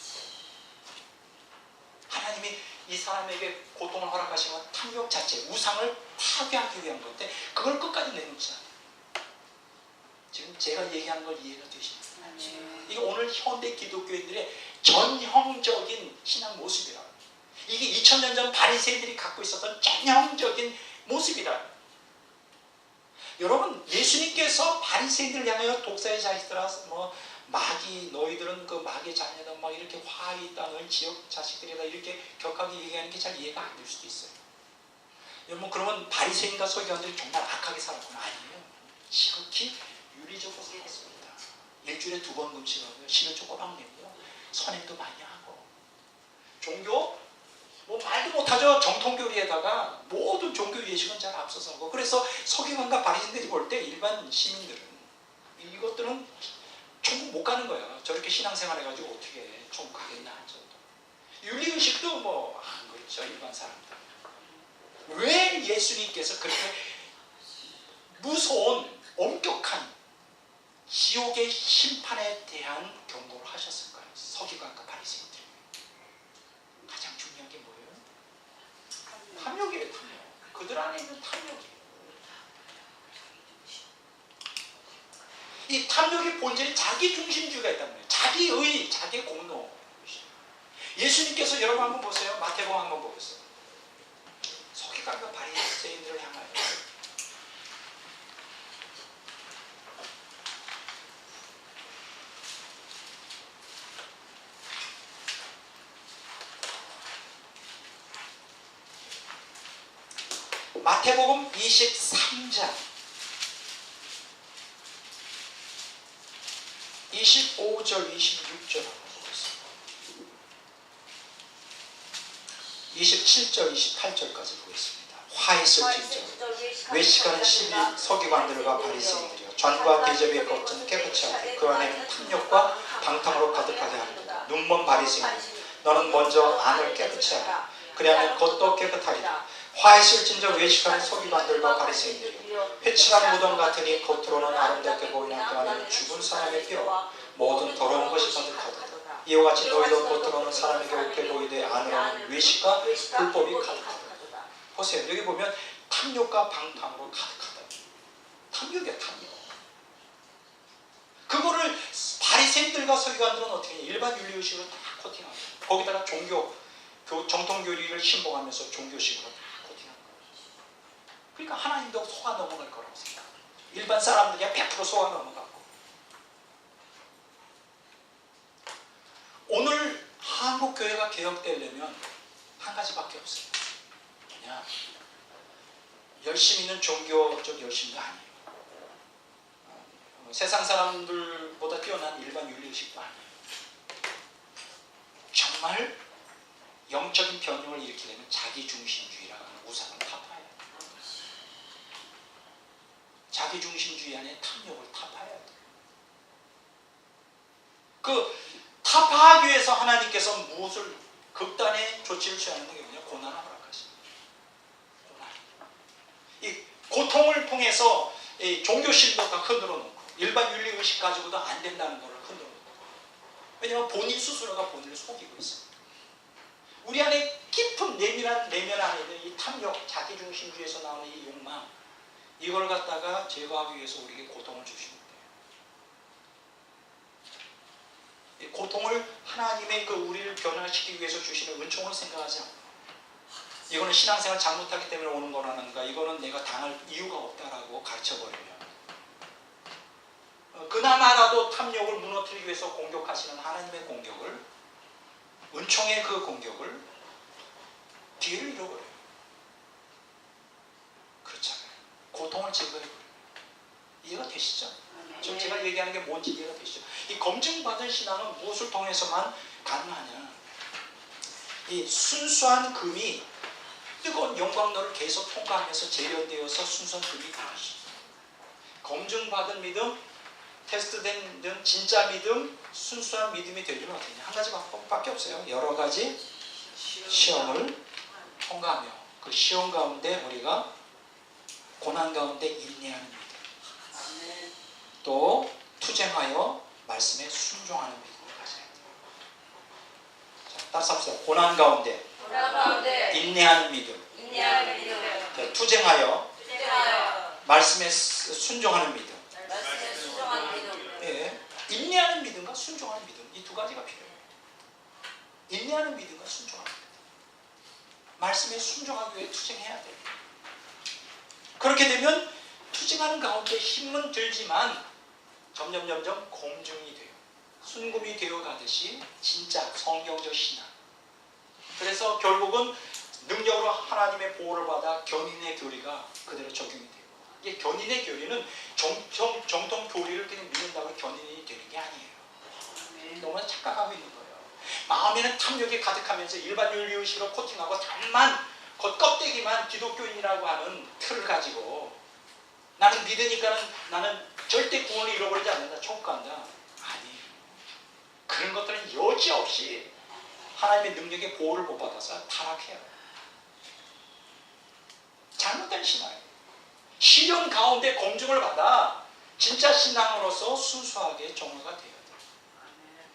하나님이 이 사람에게 고통을 허락하시면 탐욕 자체, 우상을 파괴하기 위한 건데 그걸 끝까지 내놓지 않아요. 지금 제가 얘기하는 걸 이해가 되십니까? 이게 오늘 현대 기독교인들의 전형적인 신앙 모습이라. 이게 2000년 전 바리새인들이 갖고 있었던 전형적인 모습이다. 여러분 예수님께서 바리새인들을 향하여 독사의 자식들아 마귀 너희들은 그 마귀의 자녀다 막 이렇게 화가 있다 너희 지역 자식들이다 이렇게 격하게 얘기하는 게 잘 이해가 안 될 수도 있어요. 여러분 그러면 바리새인과 서기관들이 정말 악하게 살았구나. 아니에요. 지극히 윤리적으로 살았습니다. 일주일에 2번 금식하고요. 11조 꼬박 내고요. 선행도 많이 하고 종교 말도 못하죠. 정통교리에다가 모든 종교 예식은 잘 앞서서고 그래서 서기관과 바리새인들이 볼 때 일반 시민들은 이것들은 천국 못 가는 거야. 저렇게 신앙생활 해가지고 어떻게 천국 가겠나 할 정도. 윤리의식도 안 그렇죠. 일반 사람들. 왜 예수님께서 그렇게 무서운 엄격한 지옥의 심판에 대한 경고를 하셨을까요? 서기관과 바리새인들. 가장 중요한 게 뭐예요? 탐욕이에요. 탐욕. 그들 안에 있는 탐욕이에요. 이 탐욕의 본질이 자기중심주의가 있단 말이에요. 자기의, 자기 공로. 예수님께서 여러분 한번 보세요. 마태복음 한번 보겠어요. 서기관과 바리새인들을 향하여 마태복음 23장 25절 26절 한번 보겠습니다. 27절 28절까지 보겠습니다. 화 있을진저 외식하는 시비 서기관들과 바리새인들이여 전과 대접의 겉은 깨끗이 하되 그 안에는 탐욕과 방탕으로 가득하게 하리로다. 눈먼 바리새인 너는 먼저 안을 깨끗이 하라. 그리하면 겉도 깨끗하리라. 화 있을진저 외식하는 서기관들과 바리새인들이여 회칠한 무덤 같으니 겉으로는 아름답게 보이나 그 안에는 죽은 사람의 뼈와 모든 더러운 것이 가득하도다. 이와 같이 너희도 겉으로는 사람에게 옳게 보이되 안으로는 외식과 불법이 가득하다. 보세요. 여기 보면 탐욕과 방탕으로 가득하다. 탐욕이야, 탐욕. 그거를 바리새인들과 서기관들은 어떻게 해? 일반 윤리의식으로 다 코팅합니다. 거기다가 정통교리를 신봉하면서 종교식으로 다 코팅하는 거예요. 그러니까 하나님도 속아 넘어갈 거라고 생각합니다. 일반 사람들이야 100% 속아 넘어가고. 오늘 한국교회가 개혁되려면 한 가지밖에 없어요. 뭐냐? 열심히 있는 종교적 열심도 아니에요. 세상 사람들보다 뛰어난 일반 윤리의식도 아니에요. 정말 영적인 변형을 일으키려면 자기중심주의라는 우상을 타파해야 돼요. 자기중심주의 안에 탐욕을 타파해야 돼요. 그 타파하기 위해서 하나님께서 무엇을 극단의 조치를 취하는 게 뭐냐? 고난을 허락하십니다. 고난. 이 고통을 통해서 이 종교심도 다 흔들어 놓고 일반 윤리의식 가지고도 안 된다는 것을 흔들어 놓고. 왜냐하면 본인 스스로가 본인을 속이고 있습니다. 우리 안에 깊은 내면 안에 있는 이 탐욕, 자기중심주의에서 나오는 이 욕망, 이걸 갖다가 제거하기 위해서 우리에게 고통을 주시는 거예요. 이 고통을 하나님의 그 우리를 변화시키기 위해서 주시는 은총을 생각하지 않고, 이거는 신앙생활 잘못하기 때문에 오는 거라는가, 이거는 내가 당할 이유가 없다라고 가르쳐버리면, 그나마라도 탐욕을 무너뜨리기 위해서 공격하시는 하나님의 공격을, 은총의 그 공격을 뒤를 잃어버려요. 그렇잖아요. 고통을 제거해버려요. 이해가 되시죠? 지금 제가 얘기하는 게 뭔지 이해가 되시죠? 이 검증받은 신앙은 무엇을 통해서만 가능하냐? 이 순수한 금이 뜨거운 영광로를 계속 통과하면서 재련되어서 순수한 금이 나오시죠. 검증받은 믿음, 테스트된 믿음, 진짜 믿음, 순수한 믿음이 되려면 어떻게 하냐? 한 가지 방법밖에 없어요. 여러 가지 시험을 통과하며 그 시험 가운데 우리가 고난 가운데 인내하는 믿음, 또 투쟁하여 말씀에 순종하는 믿음을 가져야 돼요. 자, 따라서 합시다. 고난 가운데 인내하는 믿음, 자, 투쟁하여 말씀에 순종하는 믿음. 예, 인내하는 믿음과 순종하는 믿음, 이 두 가지가 필요해요. 인내하는 믿음과 순종하는 믿음. 말씀에 순종하기 위해 투쟁해야 돼요. 그렇게 되면 투쟁하는 가운데 힘은 들지만 점점 검증이 돼요. 순금이 되어 가듯이 진짜 성경적 신앙. 그래서 결국은 능력으로 하나님의 보호를 받아 견인의 교리가 그대로 적용이 돼요. 이게 견인의 교리는 정통 교리를 그냥 믿는다고 견인이 되는 게 아니에요. 너무 착각하고 있는 거예요. 마음에는 탐욕이 가득하면서 일반 윤리의식으로 코팅하고 단만 겉껍데기만 기독교인이라고 하는 틀을 가지고 나는 믿으니까는 나는 절대 구원을 잃어버리지 않는다, 천국 간다. 아니에요. 그런 것들은 여지없이 하나님의 능력의 보호를 못 받아서 타락해요. 잘못된 신앙이에요. 시련 가운데 검증을 받아 진짜 신앙으로서 순수하게 정화가 돼야 돼요. 아멘.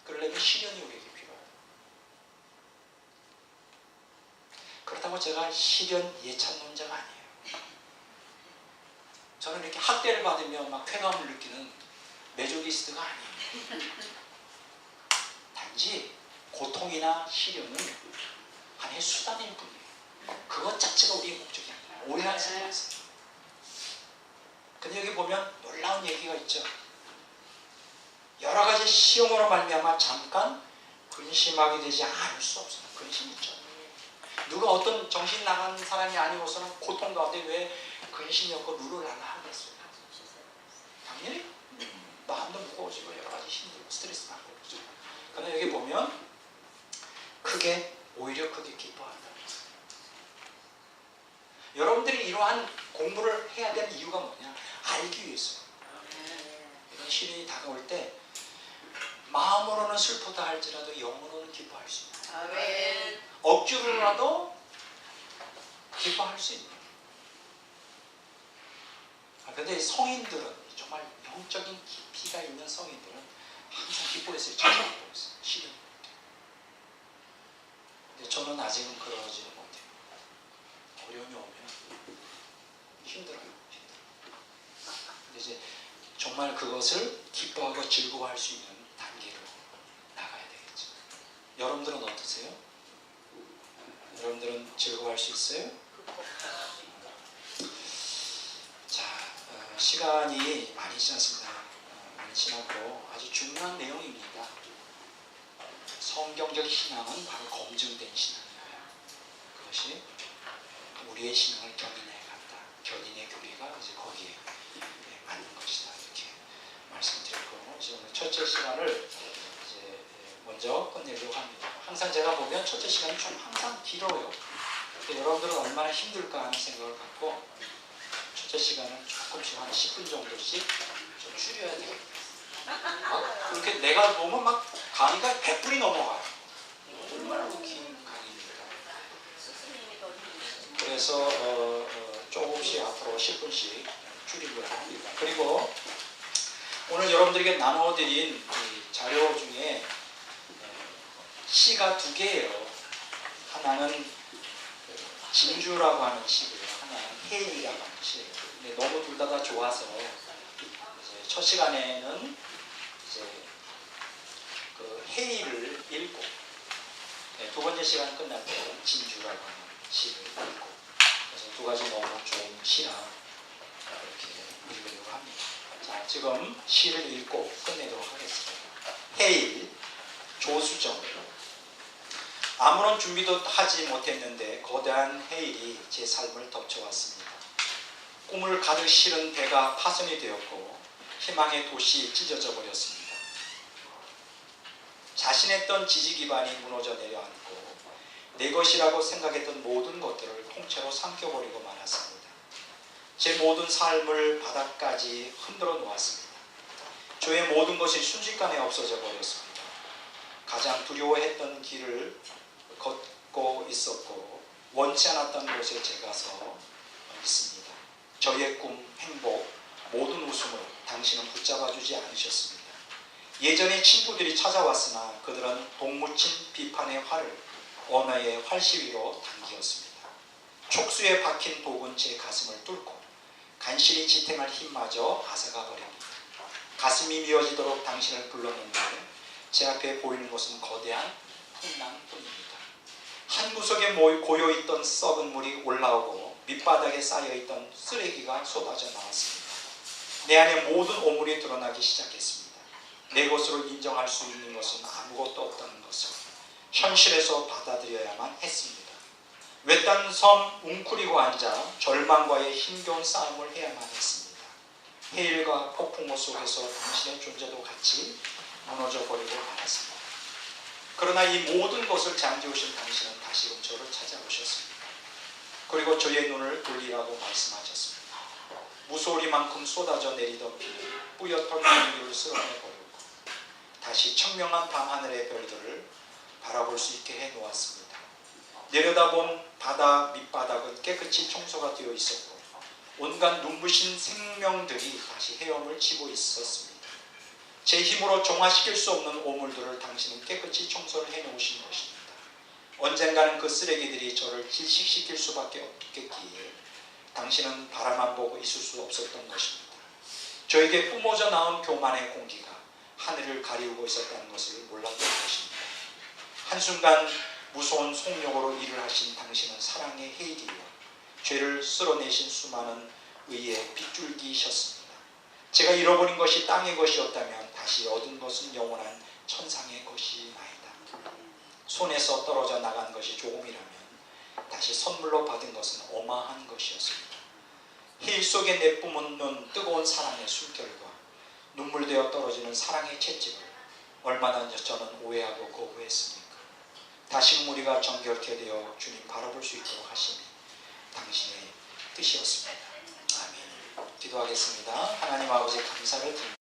그러려면 시련이 우리에게 필요해요. 그렇다고 제가 시련 예찬론자가 아니에요. 저는 이렇게 학대를 받으며 막 쾌감을 느끼는 메조기스트가 아니에요. 단지 고통이나 시련은 하나의 수단일 뿐이에요. 그것 자체가 우리의 목적이 아니에요. 오해하지 마세요. 근데 여기 보면 놀라운 얘기가 있죠. 여러 가지 시험으로 말미암아 잠깐 근심하게 되지 않을 수 없어요. 근심 있죠. 누가 어떤 정신 나간 사람이 아니고서는 고통 가운데 왜 근심이 없고 누를 하나 하겠어요. 당연히 마음도 무거워지고 여러 가지 힘들고 스트레스 받고 그렇죠. 그러나 여기 보면 오히려 크게 기뻐한다. 여러분들이 이러한 공부를 해야 되는 이유가 뭐냐? 알기 위해서. 이런 시련이 다가올 때 마음으로는 슬프다 할지라도 영으로는 기뻐할 수 있는. 아멘. 억지로라도 기뻐할 수 있는. 그런데 성인들은 정말 영적인 깊이가 있는 성인들은 항상 기뻐했어요. 진짜 기뻐했어요. 시련. 근데 저는 아직은 그러지는 못해요. 어려움이 오면 힘들어요. 근데 이제 정말 그것을 기뻐하고 즐거워할 수 있는 단계로 나가야 되겠죠. 여러분들은 어떠세요? 여러분들은 즐거워할 수 있어요? 자, 시간이 많이 지났습니다. 많이 지났고 아주 중요한 내용입니다. 성경적 신앙은 바로 검증된 신앙이에요. 그것이 우리의 신앙을 견인해 간다. 견인의 교리가 이제 거기에 맞는 것이다. 이렇게 말씀드렸고 이제 오늘 첫째 시간을 이제 먼저 끝내려고 합니다. 항상 제가 보면 첫째 시간이 좀 항상 길어요. 여러분들은 얼마나 힘들까 하는 생각을 갖고 첫째 시간은 조금씩 한 10분 정도씩 좀 줄여야 돼요. 그렇게 내가 보면 막 강의가 100분이 넘어가요. 얼마나 긴 강의입니까? 스승님이 더 힘드시죠. 그래서 조금씩 앞으로 10분씩 줄이려고 합니다. 그리고 오늘 여러분들에게 나눠드린 이 자료 중에 시가 두 개예요. 하나는 진주라고 하는 시고요. 하나는 해일이라고 하는 시예요. 근데 너무 둘 다 좋아서 이제 첫 시간에는 이제 그 해일을 읽고 두 번째 시간 끝날 때 진주라고 하는 시를 읽고 그래서 두 가지 너무 좋은 시라 이렇게 읽으려고 합니다. 자, 지금 시를 읽고 끝내도록 하겠습니다. 해일, 조수정. 아무런 준비도 하지 못했는데 거대한 해일이 제 삶을 덮쳐왔습니다. 꿈을 가득 실은 배가 파손이 되었고 희망의 도시 찢어져 버렸습니다. 자신했던 지지 기반이 무너져 내려앉고 내 것이라고 생각했던 모든 것들을 통째로 삼켜버리고 말았습니다. 제 모든 삶을 바닥까지 흔들어 놓았습니다. 저의 모든 것이 순식간에 없어져 버렸습니다. 가장 두려워했던 길을 걷고 있었고 원치 않았던 곳에 제가서 있습니다. 저의 꿈, 행복, 모든 웃음을 당신은 붙잡아주지 않으셨습니다. 예전에 친구들이 찾아왔으나 그들은 독무친 비판의 활을 언어의 활시위로 당기었습니다. 촉수에 박힌 독은 제 가슴을 뚫고 간신히 지탱할 힘마저 앗아가 버립니다. 가슴이 미어지도록 당신을 불렀는데 제 앞에 보이는 것은 거대한 풍랑뿐입니다. 한 구석에 고여있던 썩은 물이 올라오고 밑바닥에 쌓여있던 쓰레기가 쏟아져 나왔습니다. 내 안에 모든 오물이 드러나기 시작했습니다. 내 것으로 인정할 수 있는 것은 아무것도 없다는 것을 현실에서 받아들여야만 했습니다. 외딴 섬 웅크리고 앉아 절망과의 힘겨운 싸움을 해야만 했습니다. 해일과 폭풍우 속에서 당신의 존재도 같이 무너져 버리고 말았습니다. 그러나 이 모든 것을 잠재우신 당신은 다시금 저를 찾아오셨습니다. 그리고 저의 눈을 돌리라고 말씀하셨습니다. 무소리만큼 쏟아져 내리던 비는 뿌옇던 공기를 쓸어내버렸고 다시 청명한 밤하늘의 별들을 바라볼 수 있게 해놓았습니다. 내려다본 바다 밑바닥은 깨끗이 청소가 되어 있었고 온갖 눈부신 생명들이 다시 헤엄을 치고 있었습니다. 제 힘으로 정화시킬 수 없는 오물들을 당신은 깨끗이 청소를 해놓으신 것입니다. 언젠가는 그 쓰레기들이 저를 질식시킬 수밖에 없겠기에 당신은 바라만 보고 있을 수 없었던 것입니다. 저에게 뿜어져 나온 교만의 공기가 하늘을 가리우고 있었다는 것을 몰랐던 것입니다. 한순간 무서운 속력으로 일을 하신 당신은 사랑의 헬기와 죄를 쓸어내신 수많은 의의 빗줄기셨습니다. 제가 잃어버린 것이 땅의 것이었다면 다시 얻은 것은 영원한 천상의 것이나이다. 손에서 떨어져 나간 것이 조금이라면 다시 선물로 받은 것은 어마한 것이었습니다. 힐 속에 내뿜는 뜨거운 사랑의 숨결과 눈물되어 떨어지는 사랑의 채찍을 얼마나 저는 오해하고 거부했습니까? 다시 우리가 정결케 되어 주님 바라볼 수 있도록 하심이 당신의 뜻이었습니다. 아멘. 기도하겠습니다. 하나님 아버지 감사를 드립니다.